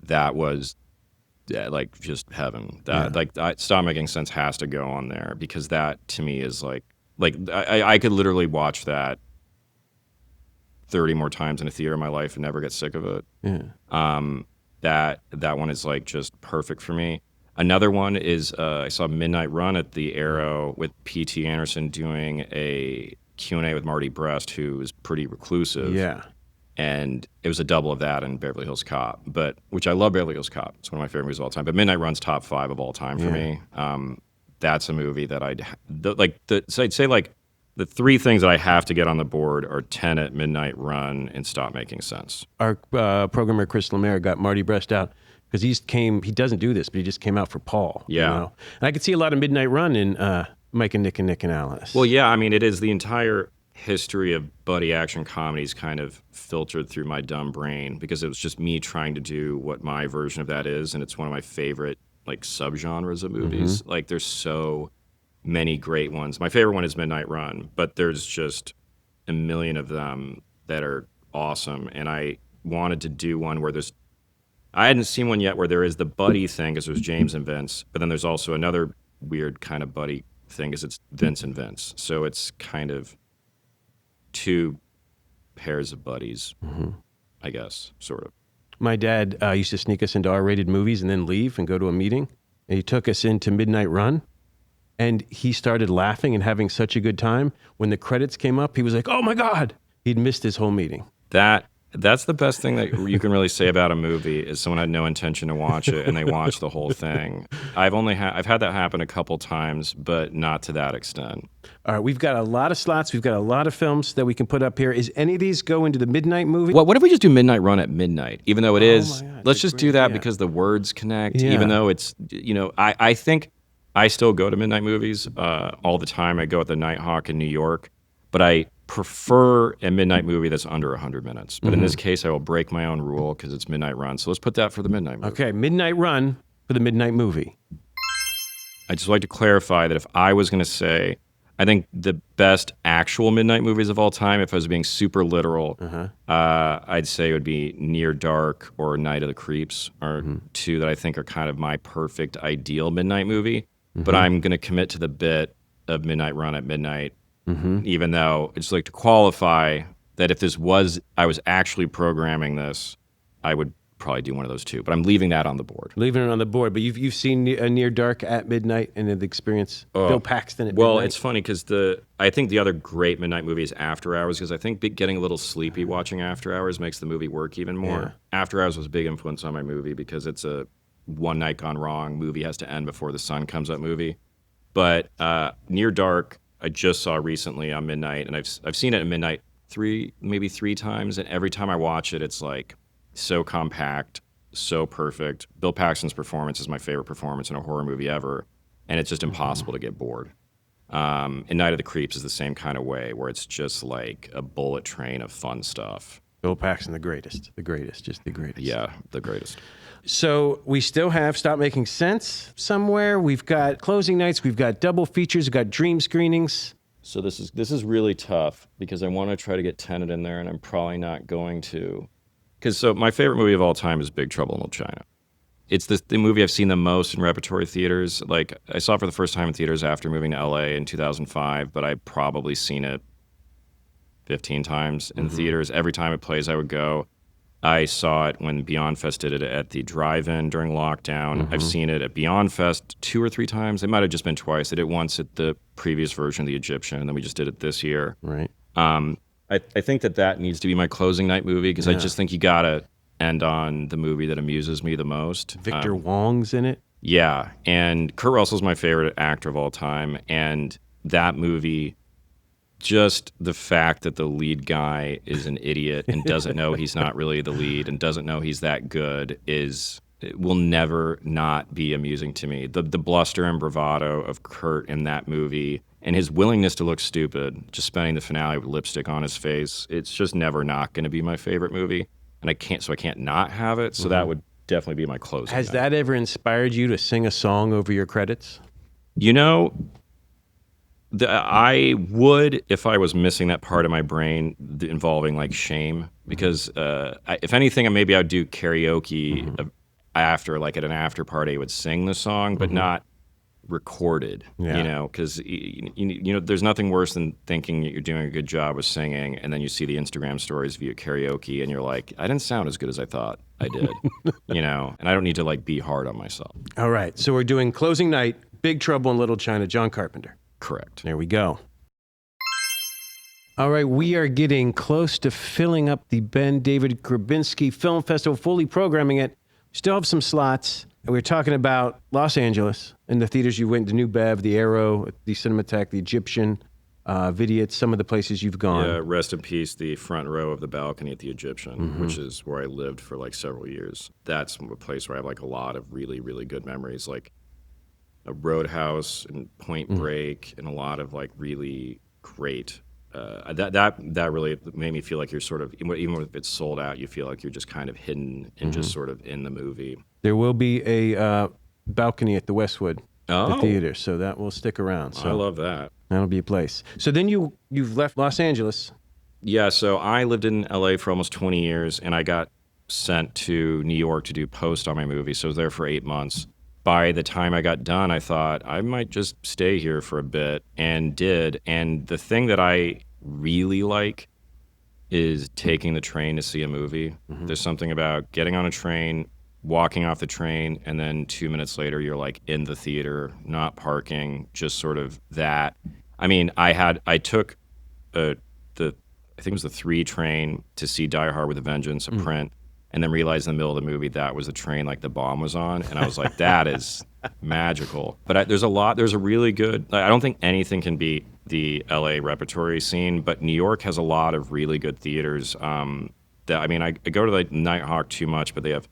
That was like just heaven. Stop Making Sense has to go on there, because that to me is like I could literally watch that 30 more times in a theater in my life and never get sick of it. That one is like just perfect for me. Another one is I saw Midnight Run at the Arrow with P.T. Anderson doing a Q&A with Marty Brest, who is pretty reclusive. Yeah. And it was a double of that in Beverly Hills Cop, which I love Beverly Hills Cop. It's one of my favorite movies of all time. But Midnight Run's top 5 of all time for me. That's a movie that I'd say like the 3 things that I have to get on the board are Tenet, Midnight Run, and Stop Making Sense. Our programmer Chris Lemaire got Marty Brest out because he doesn't do this, but he just came out for Paul. Yeah. And I could see a lot of Midnight Run in Mike and Nick and Alice. Well, yeah, I mean, it is the entire history of buddy action comedies kind of filtered through my dumb brain, because it was just me trying to do what my version of that is, and it's one of my favorite like subgenres of movies. Like, there's so many great ones. My favorite one is Midnight Run, but there's just a million of them that are awesome, and I wanted to do one where I hadn't seen one yet where there is the buddy thing, because there's James and Vince, but then there's also another weird kind of buddy thing, because it's Vince and Vince. So it's kind of 2 pairs of buddies, I guess, sort of. My dad used to sneak us into R-rated movies and then leave and go to a meeting. And he took us into Midnight Run, and he started laughing and having such a good time. When the credits came up, he was like, oh my God. He'd missed his whole meeting. That's the best thing that you can really say about a movie, is someone had no intention to watch it and they watched the whole thing. I've had that happen a couple times, but not to that extent. All right, we've got a lot of slots. We've got a lot of films that we can put up here. Is any of these go into the midnight movie? What if we just do Midnight Run at midnight? Even though it is, my God, let's just do that yeah. because the words connect. Yeah. Even though it's, I think I still go to midnight movies all the time. I go at the Nighthawk in New York, but I prefer a midnight movie that's under 100 minutes. But in this case, I will break my own rule because it's Midnight Run. So let's put that for the midnight movie. Okay, Midnight Run for the midnight movie. I'd just like to clarify that if I was going to say I think the best actual midnight movies of all time, if I was being super literal, I'd say it would be Near Dark or Night of the Creeps are two that I think are kind of my perfect ideal midnight movie. But I'm going to commit to the bit of Midnight Run at Midnight, even though it's like to qualify that if I was actually programming this, I would probably do one of those two. But I'm leaving that on the board. Leaving it on the board, but you've seen a Near Dark at midnight and the experience. Bill Paxton at midnight. Well, it's funny because I think the other great midnight movie is After Hours, because I think getting a little sleepy watching After Hours makes the movie work even more. Yeah. After Hours was a big influence on my movie because it's a one night gone wrong movie, has to end before the sun comes up movie. But Near Dark, I just saw recently on midnight, and I've seen it at midnight maybe three times, and every time I watch it, it's like so compact, so perfect. Bill Paxton's performance is my favorite performance in a horror movie ever, and it's just impossible to get bored. And Night of the Creeps is the same kind of way, where it's just like a bullet train of fun stuff. Bill Paxton, the greatest, just the greatest. Yeah, the greatest. So we still have Stop Making Sense somewhere. We've got closing nights. We've got double features. We've got dream screenings. So this is really tough because I want to try to get Tenet in there, and I'm probably not going to. So my favorite movie of all time is Big Trouble in Little China. It's the movie I've seen the most in repertory theaters. Like, I saw it for the first time in theaters after moving to LA in 2005, but I've probably seen it 15 times in theaters. Every time it plays, I would go. I saw it when Beyond Fest did it at the drive-in during lockdown. I've seen it at Beyond Fest 2 or 3 times. It might have just been twice. I did it once at the previous version of The Egyptian, and then we just did it this year. Right. I think that needs to be my closing night movie because I just think you gotta end on the movie that amuses me the most. Victor Wong's in it. Yeah, and Kurt Russell's my favorite actor of all time, and that movie, just the fact that the lead guy is an idiot and doesn't know he's not really the lead and doesn't know he's that good it will never not be amusing to me. The bluster and bravado of Kurt in that movie and his willingness to look stupid, just spending the finale with lipstick on his face, it's just never not going to be my favorite movie. And I can't not have it. So that would definitely be my closing. Has that ever inspired you to sing a song over your credits? You know, I would if I was missing that part of my brain involving like shame, because if anything, maybe I'd do karaoke after, like at an after party, I would sing the song, but not recorded. You know, because you know, there's nothing worse than thinking you're doing a good job of singing, and then you see the Instagram stories of you at karaoke, and you're like, I didn't sound as good as I thought I did. You know, and I don't need to like be hard on myself. All right, so we're doing closing night, Big Trouble in Little China, John Carpenter. Correct. There we go. All right, we are getting close to filling up the BenDavid Grabinski Film Festival, fully programming it. Still have some slots. And we're talking about Los Angeles and the theaters you went to, New Bev, the Arrow, the Cinematheque, the Egyptian, Vidiot, some of the places you've gone. Yeah, rest in peace, the front row of the balcony at the Egyptian, which is where I lived for like several years. That's a place where I have like a lot of really, really good memories, like a Roadhouse and Point Break and a lot of like really great. That really made me feel like you're sort of, even if it's sold out, you feel like you're just kind of hidden and just sort of in the movie. There will be a balcony at the Westwood, the theater, so that will stick around. So I love that. That'll be a place. So then you've left Los Angeles. Yeah, so I lived in LA for almost 20 years, and I got sent to New York to do post on my movie, so I was there for 8 months. By the time I got done, I thought I might just stay here for a bit, and did. And the thing that I really like is taking the train to see a movie. There's something about getting on a train, walking off the train, and then 2 minutes later, you're like in the theater, not parking, just sort of that. I mean, I took I think it was the 3 train to see Die Hard with a Vengeance, a print. And then realized in the middle of the movie that was the train like the bomb was on. And I was like, that is magical. But there's a really good, I don't think anything can beat the LA repertory scene, but New York has a lot of really good theaters. I go to like Nighthawk too much, but they have,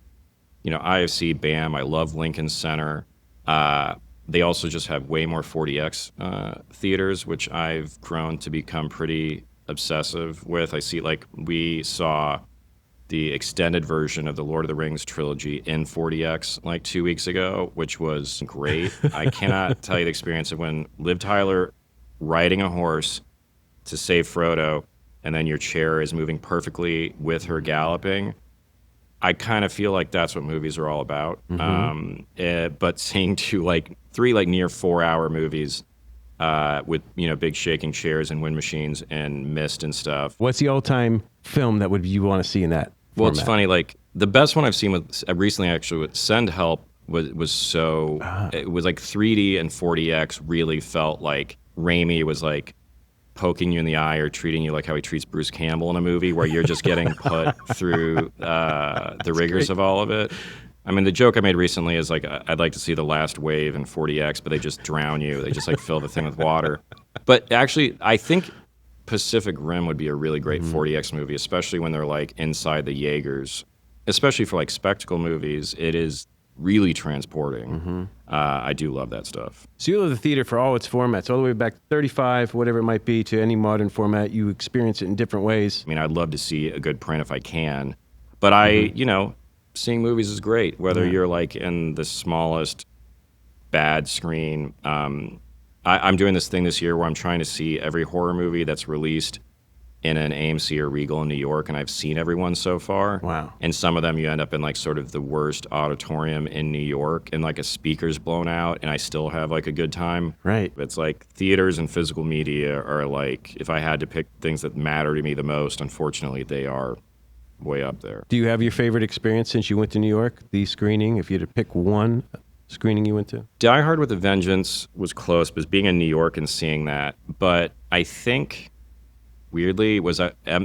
you know, IFC, BAM, I love Lincoln Center. They also just have way more 40X theaters, which I've grown to become pretty obsessive with. I see, like, we saw the extended version of the Lord of the Rings trilogy in 40X like 2 weeks ago, which was great. I cannot tell you the experience of when Liv Tyler riding a horse to save Frodo, and then your chair is moving perfectly with her galloping. I kind of feel like that's what movies are all about. But seeing three near 4-hour movies with big shaking chairs and wind machines and mist and stuff. What's the all-time film that you want to see in that Well, format? it's funny. Like the best one I've seen recently, actually, with Send Help was so it was like 3D and 4DX really felt like Raimi was like poking you in the eye or treating you like how he treats Bruce Campbell in a movie, where you're just getting put through the rigors of all of it. I mean, the joke I made recently is like, I'd like to see The Last Wave in 4DX, but they just drown you. They just like fill the thing with water. But actually, I think Pacific Rim would be a really great 4DX movie, especially when they're like inside the Jaegers. Especially for like spectacle movies, it is really transporting. I do love that stuff. So you love the theater for all its formats, all the way back to 35, whatever it might be, to any modern format. You experience it in different ways. I mean, I'd love to see a good print if I can. But seeing movies is great, whether you're like in the smallest bad screen. I'm doing this thing this year where I'm trying to see every horror movie that's released in an AMC or Regal in New York, and I've seen everyone so far. Wow. And some of them you end up in like sort of the worst auditorium in New York, and like a speaker's blown out, and I still have like a good time. Right. It's like theaters and physical media are like, if I had to pick things that matter to me the most, unfortunately, they are way up there. Do you have your favorite experience since you went to New York, the screening, if you had to pick one screening you went to? Die Hard with a Vengeance was close, because being in New York and seeing that, but I think weirdly was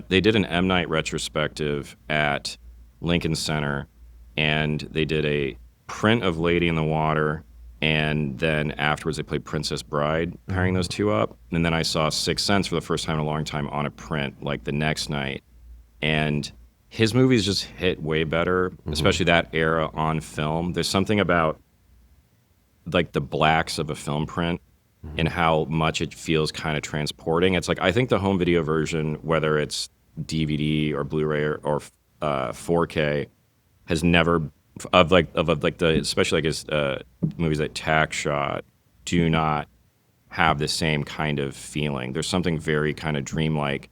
they did an M. Night retrospective at Lincoln Center, and they did a print of Lady in the Water, and then afterwards they played Princess Bride, pairing those two up. And then I saw Sixth Sense for the first time in a long time on a print like the next night. And his movies just hit way better, especially that era on film. There's something about like the blacks of a film print and how much it feels kind of transporting. It's like, I think the home video version, whether it's DVD or Blu-ray or 4K, has never especially like his movies like Tack Shot do not have the same kind of feeling. There's something very kind of dreamlike.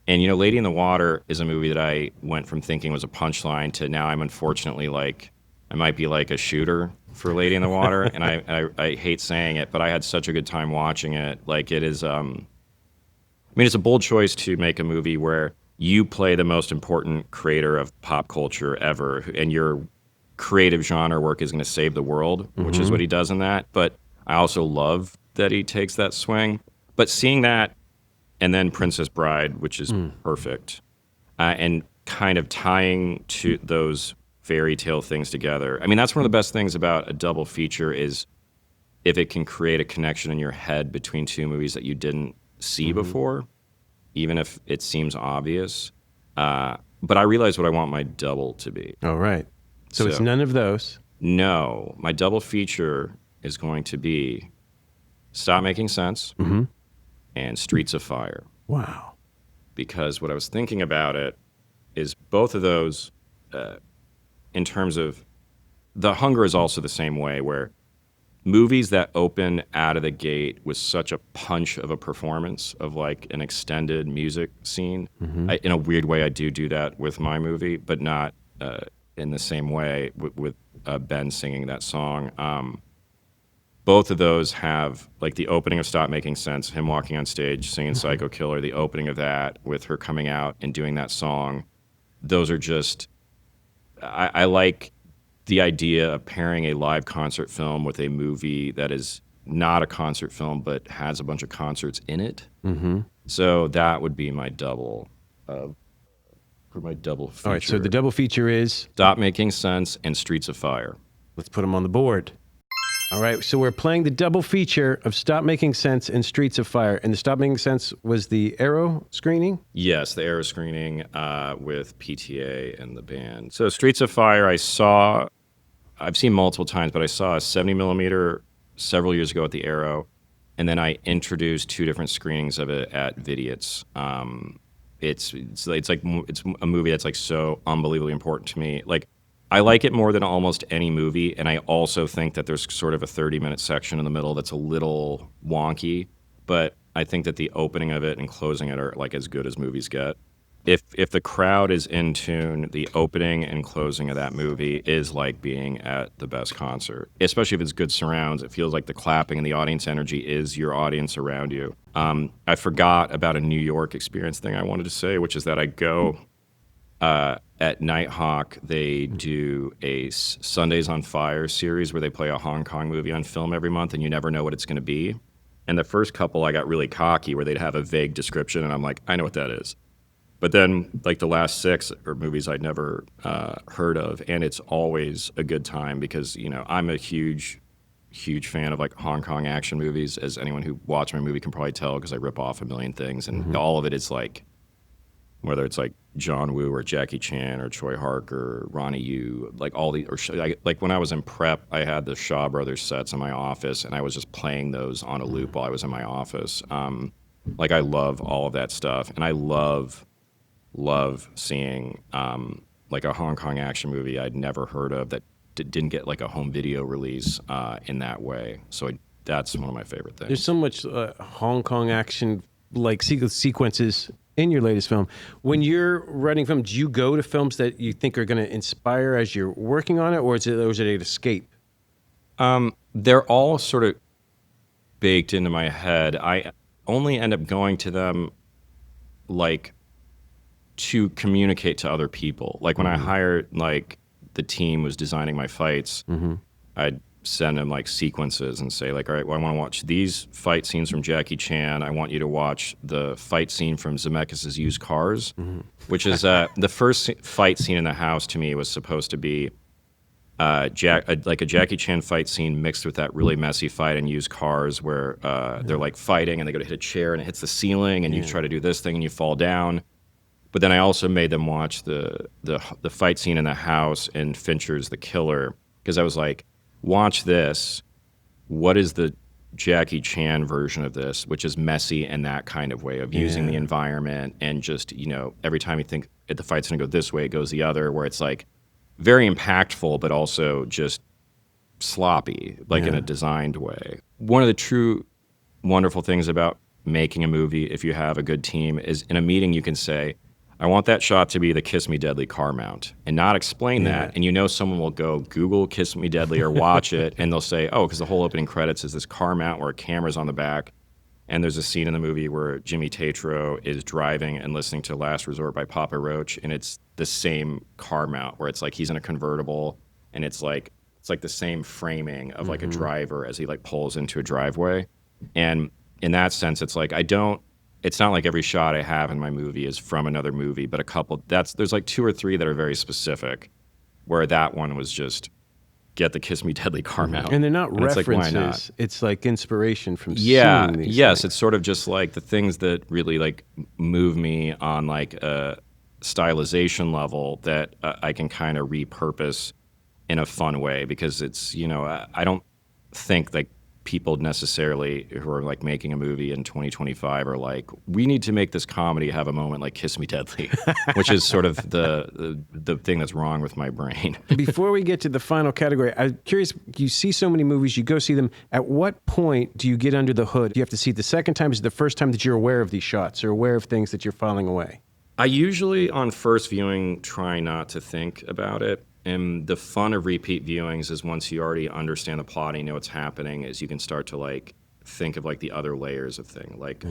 And Lady in the Water is a movie that I went from thinking was a punchline to now I'm unfortunately like, I might be like a shooter for Lady in the Water, and I hate saying it, but I had such a good time watching it. Like it is, it's a bold choice to make a movie where you play the most important creator of pop culture ever, and your creative genre work is going to save the world, which is what he does in that. But I also love that he takes that swing. But seeing that, and then Princess Bride, which is perfect, and kind of tying to those fairy tale things together. I mean, that's one of the best things about a double feature is if it can create a connection in your head between two movies that you didn't see before, even if it seems obvious. But I realize what I want my double to be. All right. So it's none of those. No, my double feature is going to be Stop Making Sense and Streets of Fire. Wow. Because what I was thinking about it is both of those, in terms of The Hunger is also the same way, where movies that open out of the gate with such a punch of a performance of like an extended music scene. In a weird way, I do that with my movie, but not in the same way with Ben singing that song. Both of those have like the opening of Stop Making Sense, him walking on stage singing Psycho Killer, the opening of that with her coming out and doing that song. Those are just, I like the idea of pairing a live concert film with a movie that is not a concert film but has a bunch of concerts in it. So that would be my double for my double feature. All right, so the double feature is? Stop Making Sense and Streets of Fire. Let's put them on the board. All right, so we're playing the double feature of Stop Making Sense and Streets of Fire. And the Stop Making Sense was the Arrow screening? Yes, the Arrow screening with PTA and the band. So Streets of Fire, I've seen multiple times, but I saw a 70 millimeter several years ago at the Arrow, and then I introduced two different screenings of it at Vidiot's. It's a movie that's like so unbelievably important to me. Like, I like it more than almost any movie, and I also think that there's sort of a 30-minute section in the middle that's a little wonky, but I think that the opening of it and closing it are like as good as movies get. If the crowd is in tune, the opening and closing of that movie is like being at the best concert. Especially if it's good surrounds, it feels like the clapping and the audience energy is your audience around you. I forgot about a New York experience thing I wanted to say, which is that I go at Nighthawk. They do a Sundays on Fire series where they play a Hong Kong movie on film every month, and you never know what it's going to be. And the first couple, I got really cocky where they'd have a vague description, and I'm like, I know what that is. But then, like, the last 6 are movies I'd never heard of, and it's always a good time because, you know, I'm a huge fan of, like, Hong Kong action movies, as anyone who watched my movie can probably tell because I rip off a million things, and all of it is, like, whether it's, like, John Woo or Jackie Chan or Choi Hark or Ronnie Yu, like, all the, like, when I was in prep, I had the Shaw Brothers sets in my office, and I was just playing those on a loop while I was in my office. Like, I love all of that stuff, and I love seeing like a Hong Kong action movie I'd never heard of that didn't get like a home video release in that way. So that's one of my favorite things. There's so much Hong Kong action like sequences in your latest film. When you're writing film, do you go to films that you think are going to inspire as you're working on it, or is it an escape? They're all sort of baked into my head. I only end up going to them like to communicate to other people. Like when I hired, like the team was designing my fights, I'd send them like sequences and say like, all right, well, I want to watch these fight scenes from Jackie Chan. I want you to watch the fight scene from Zemeckis' Used Cars, which is the first fight scene in the house to me was supposed to be like a Jackie Chan fight scene mixed with that really messy fight in Used Cars where they're like fighting and they go to hit a chair and it hits the ceiling and you try to do this thing and you fall down. But then I also made them watch the fight scene in the house in Fincher's The Killer because I was like, watch this. What is the Jackie Chan version of this, which is messy in that kind of way of using the environment and just, you know, every time you think the fight's going to go this way, it goes the other, where it's like very impactful, but also just sloppy, like in a designed way. One of the true wonderful things about making a movie, if you have a good team, is in a meeting you can say, I want that shot to be the Kiss Me Deadly car mount and not explain that. And you know someone will go Google Kiss Me Deadly or watch it and they'll say, oh, because the whole opening credits is this car mount where a camera's on the back. And there's a scene in the movie where Jimmy Tatro is driving and listening to Last Resort by Papa Roach. And it's the same car mount where it's like he's in a convertible and it's like the same framing of like a driver as he like pulls into a driveway. And in that sense, it's like it's not like every shot I have in my movie is from another movie, but there's like 2 or 3 that are very specific, where that one was just get the Kiss Me Deadly car mount. And they're not and references. It's like, why not? It's like inspiration from seeing these things. It's sort of just like the things that really like move me on like a stylization level that I can kind of repurpose in a fun way because it's, you know, I don't think like people necessarily who are like making a movie in 2025 are like, we need to make this comedy have a moment like Kiss Me Deadly, which is sort of the thing that's wrong with my brain. Before we get to the final category, I'm curious, you see so many movies, you go see them. At what point do you get under the hood? Do you have to see it the second time? Is it the first time that you're aware of these shots or aware of things that you're filing away? I usually, on first viewing, try not to think about it. And the fun of repeat viewings is once you already understand the plot and you know what's happening, is you can start to like think of like the other layers of thing, like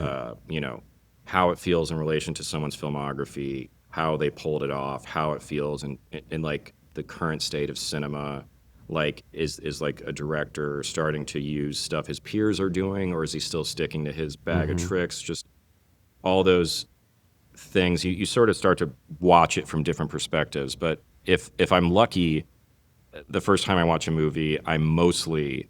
you know, how it feels in relation to someone's filmography, how they pulled it off, how it feels in like the current state of cinema. Like is like a director starting to use stuff his peers are doing, or is he still sticking to his bag of tricks? Just all those things, you sort of start to watch it from different perspectives. But if I'm lucky, the first time I watch a movie, I'm mostly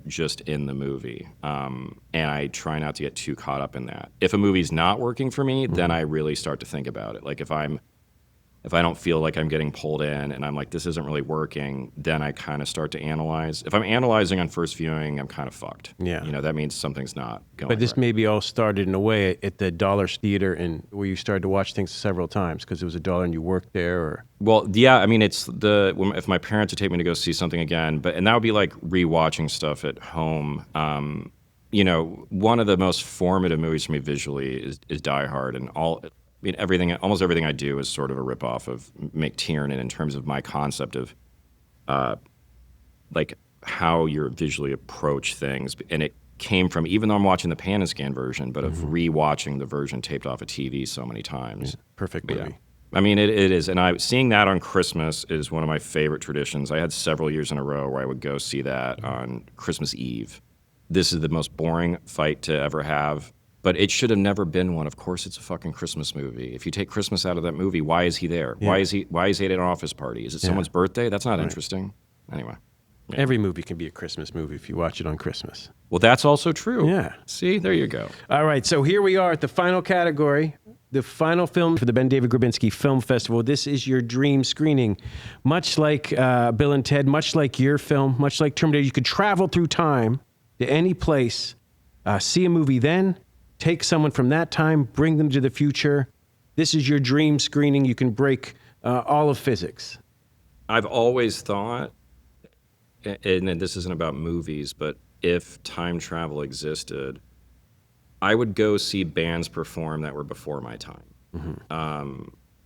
just in the movie, and I try not to get too caught up in that. If a movie's not working for me, then I really start to think about it. Like if I don't feel like I'm getting pulled in and I'm like, this isn't really working, then I kind of start to analyze. If I'm analyzing on first viewing, I'm kind of fucked. Yeah. You know, that means something's not going But this right. maybe all started in a way at the Dollars Theater and where you started to watch things several times because it was $1 and you worked there, or... Well, yeah, I mean, it's if my parents would take me to go see something again, and that would be like rewatching stuff at home. you know, one of the most formative movies for me visually is Die Hard, and almost everything I do is sort of a ripoff of McTiernan in terms of my concept of, like how you visually approach things, and it came from, even though I'm watching the pan and scan version, but of rewatching the version taped off a TV so many times. Perfect movie. Yeah. I mean, it is, and seeing that on Christmas is one of my favorite traditions. I had several years in a row where I would go see that on Christmas Eve. This is the most boring fight to ever have, but it should have never been one. Of course, it's a fucking Christmas movie. If you take Christmas out of that movie, why is he there? Yeah. Why is he at an office party? Is it someone's birthday? That's not interesting. Anyway. Yeah. Every movie can be a Christmas movie if you watch it on Christmas. Well, that's also true. Yeah. See, there you go. All right, so here we are at the final category, the final film for the BenDavid Grabinski Film Festival. This is your dream screening. Much like Bill and Ted, much like your film, much like Terminator, you could travel through time to any place, see a movie then, take someone from that time, bring them to the future. This is your dream screening. You can break all of physics. I've always thought, and this isn't about movies, but if time travel existed, I would go see bands perform that were before my time.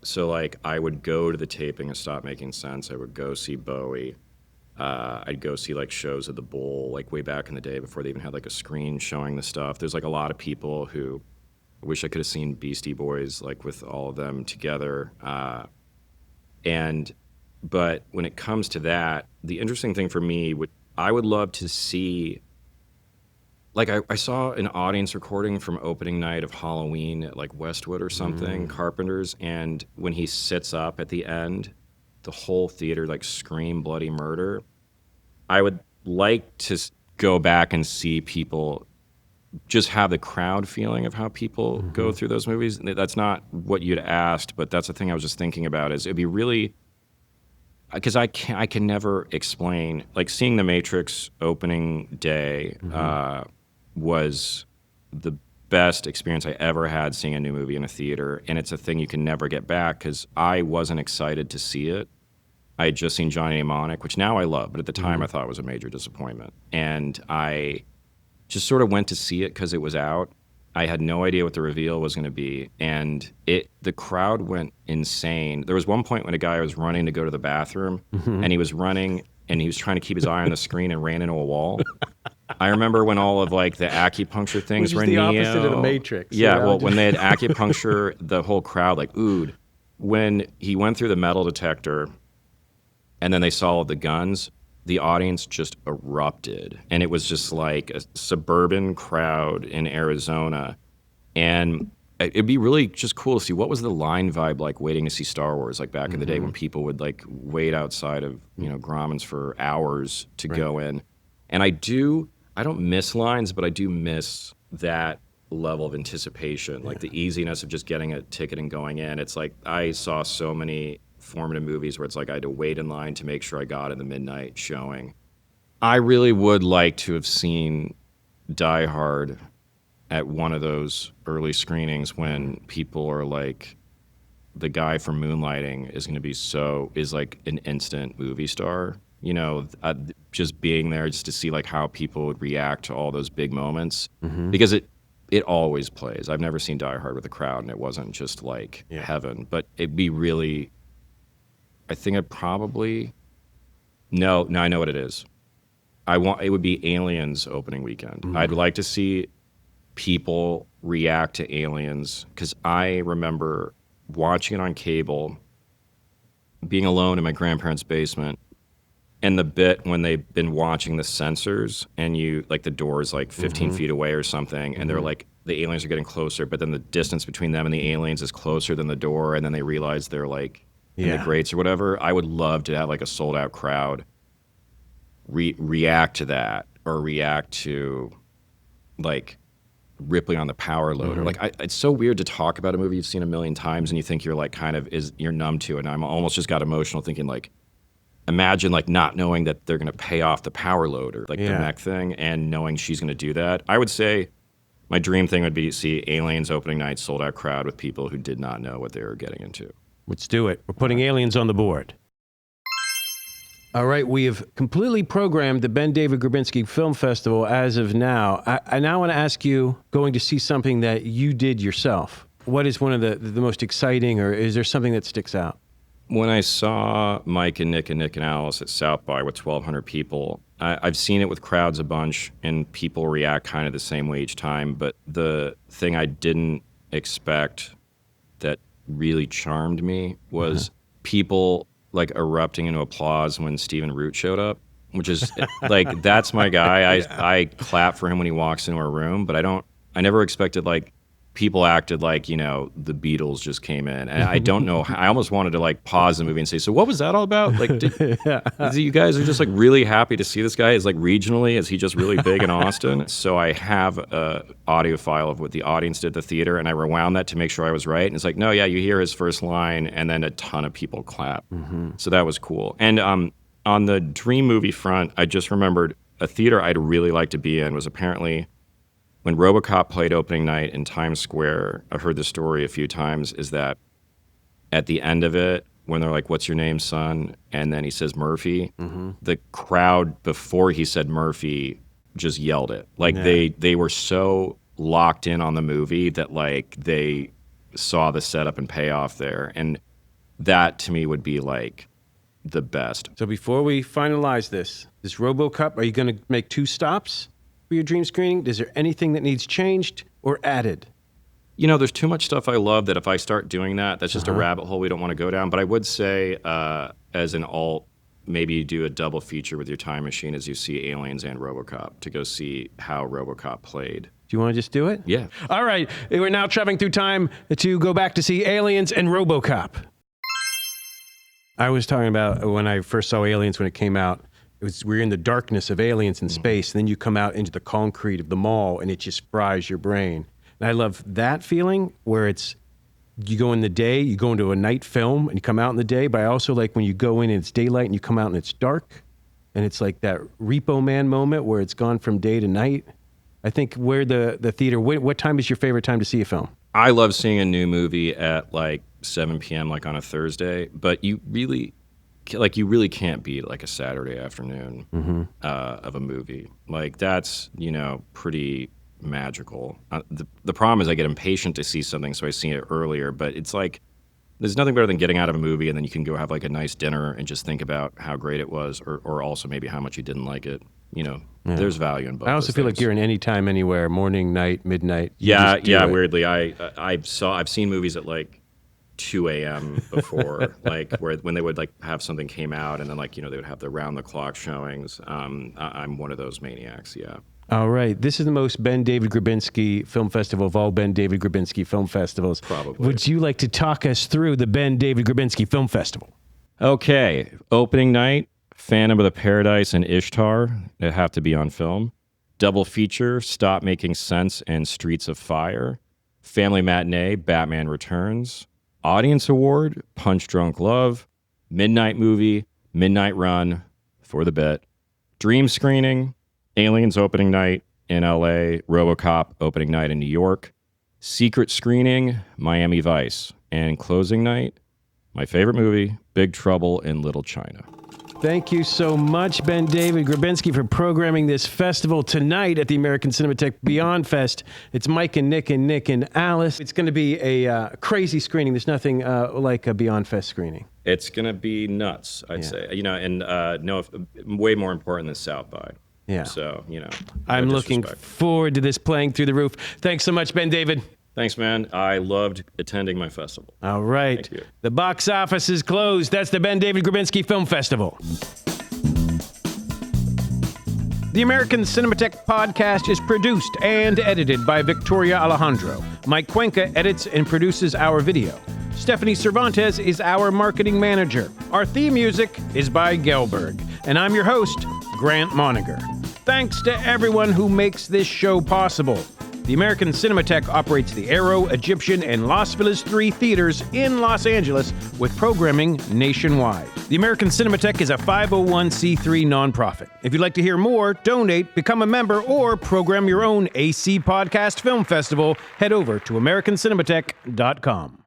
So like I would go to the taping of Stop Making Sense. I would go see Bowie. I'd go see like shows at the Bowl, like way back in the day before they even had like a screen showing the stuff. There's like a lot of people who I wish I could have seen Beastie Boys, like with all of them together. But when it comes to that, the interesting thing for me I would love to see, like I saw an audience recording from opening night of Halloween at like Westwood or something, Carpenter's, and when he sits up at the end, the whole theater like scream bloody murder. I would like to go back and see people just have the crowd feeling of how people go through those movies. That's not what you'd asked, but that's the thing I was just thinking about, is it'd be really, because I can never explain, like seeing The Matrix opening day was the best experience I ever had seeing a new movie in a theater, and it's a thing you can never get back because I wasn't excited to see it. I had just seen Johnny Mnemonic, which now I love, but at the time I thought was a major disappointment. And I just sort of went to see it because it was out. I had no idea what the reveal was going to be, and the crowd went insane. There was one point when a guy was running to go to the bathroom, and he was running, and he was trying to keep his eye on the screen and ran into a wall. I remember when all of like the acupuncture things were the Neo. opposite of the Matrix. Yeah, You know, well, when they had acupuncture, the whole crowd like oohed. When he went through the metal detector, and then they saw the guns, the audience just erupted. And it was just like a suburban crowd in Arizona. And it'd be really just cool to see what was the line vibe like waiting to see Star Wars, like back in the day when people would like wait outside of, Grauman's for hours to go in. And I don't miss lines, but I do miss that level of anticipation, like the easiness of just getting a ticket and going in. It's like I saw so many formative movies where it's like I had to wait in line to make sure I got in the midnight showing. I really would like to have seen Die Hard at one of those early screenings when people are like, the guy from Moonlighting is going to be is like an instant movie star. Just being there just to see like how people would react to all those big moments, because it always plays. I've never seen Die Hard with a crowd and it wasn't just like heaven, but it'd be really, I think I'd probably, no, I know what it is. It would be Aliens opening weekend. I'd like to see people react to Aliens, because I remember watching it on cable, being alone in my grandparents' basement, and the bit when they've been watching the sensors and the door's like 15 feet away or something, and they're like, the aliens are getting closer, but then the distance between them and the aliens is closer than the door, and then they realize they're like in the grates or whatever. I would love to have like a sold out crowd react to that, or react to like Ripley on the power loader. Like it's so weird to talk about a movie you've seen a million times and you think you're like you're numb to it. And I'm almost just got emotional thinking like, imagine like not knowing that they're going to pay off the power loader, like the mech thing, and knowing she's going to do that. I would say my dream thing would be to see Aliens opening night, sold out crowd with people who did not know what they were getting into. Let's do it. We're putting Aliens on the board. All right, we have completely programmed the BenDavid Grabinski Film Festival as of now. I now want to ask you, going to see something that you did yourself. What is one of the most exciting, or is there something that sticks out? When I saw Mike and Nick and Alice at South by with 1,200 people, I've seen it with crowds a bunch, and people react kind of the same way each time. But the thing I didn't expect that really charmed me was people like erupting into applause when Stephen Root showed up, which is like, that's my guy. I clap for him when he walks into a room, but I never expected like people acted like, you know, the Beatles just came in. And I don't know, I almost wanted to like pause the movie and say, so what was that all about? Like, you guys are just like really happy to see this guy. Is like regionally, is he just really big in Austin? So I have a audio file of what the audience did at the theater, and I rewound that to make sure I was right. And it's like, no, yeah, you hear his first line, and then a ton of people clap. So that was cool. And on the Dream movie front, I just remembered a theater I'd really like to be in was apparently when RoboCop played opening night in Times Square. I've heard the story a few times, is that at the end of it, when they're like, what's your name, son? And then he says Murphy, the crowd before he said Murphy just yelled it. Like they were so locked in on the movie that like they saw the setup and payoff there. And that to me would be like the best. So before we finalize this RoboCop, are you going to make 2 stops for your Dream screening? Is there anything that needs changed or added? You know, there's too much stuff I love that if I start doing that, that's just a rabbit hole we don't want to go down. But I would say, as an alt, maybe you do a double feature with your time machine as you see Aliens and RoboCop to go see how RoboCop played. Do you want to just do it? Yeah. All right. We're now traveling through time to go back to see Aliens and RoboCop. I was talking about when I first saw Aliens when it came out. We're in the darkness of aliens in space, and then you come out into the concrete of the mall, and it just fries your brain. And I love that feeling where it's, you go in the day, you go into a night film, and you come out in the day, but I also like when you go in and it's daylight, and you come out and it's dark, and it's like that Repo Man moment where it's gone from day to night. I think where the theater, what time is your favorite time to see a film? I love seeing a new movie at like 7 p.m. like on a Thursday, but you really can't beat like a Saturday afternoon of a movie. Like that's, you know, pretty magical. The problem is I get impatient to see something, so I see it earlier, but it's like, there's nothing better than getting out of a movie and then you can go have like a nice dinner and just think about how great it was, or also maybe how much you didn't like it. You know, there's value in both. I also feel like you're in any time, anywhere, morning, night, midnight. Yeah. Weirdly, I've seen movies at like 2 a.m. before, like when they would like have something came out and then like, you know, they would have the round the clock showings. I'm one of those maniacs. Yeah. All right. This is the most BenDavid Grabinski Film Festival of all BenDavid Grabinski Film Festivals. Probably. Would you like to talk us through the BenDavid Grabinski Film Festival? Okay. Opening night, Phantom of the Paradise and Ishtar. They have to be on film. Double feature, Stop Making Sense and Streets of Fire. Family matinee, Batman Returns. Audience award, Punch Drunk Love. Midnight movie, Midnight Run, For the Bet. Dream screening, Aliens opening night in LA, RoboCop opening night in New York. Secret screening, Miami Vice. And closing night, my favorite movie, Big Trouble in Little China. Thank you so much, BenDavid Grabinski, for programming this festival tonight at the American Cinematheque Beyond Fest. It's Mike and Nick and Alice. It's going to be a crazy screening. There's nothing like a Beyond Fest screening. It's going to be nuts, I'd say. You know, and way more important than South by. Yeah. So, you know. I'm looking forward to this playing through the roof. Thanks so much, BenDavid. Thanks, man. I loved attending my festival. All right. Thank you. The box office is closed. That's the BenDavid Grabinski Film Festival. The American Cinematheque podcast is produced and edited by Victoria Alejandro. Mike Cuenca edits and produces our video. Stephanie Cervantes is our marketing manager. Our theme music is by Gelberg. And I'm your host, Grant Moniger. Thanks to everyone who makes this show possible. The American Cinematheque operates the Aero, Egyptian, and Los Feliz 3 theaters in Los Angeles with programming nationwide. The American Cinematheque is a 501c3 nonprofit. If you'd like to hear more, donate, become a member, or program your own AC Podcast Film Festival, head over to AmericanCinematheque.com.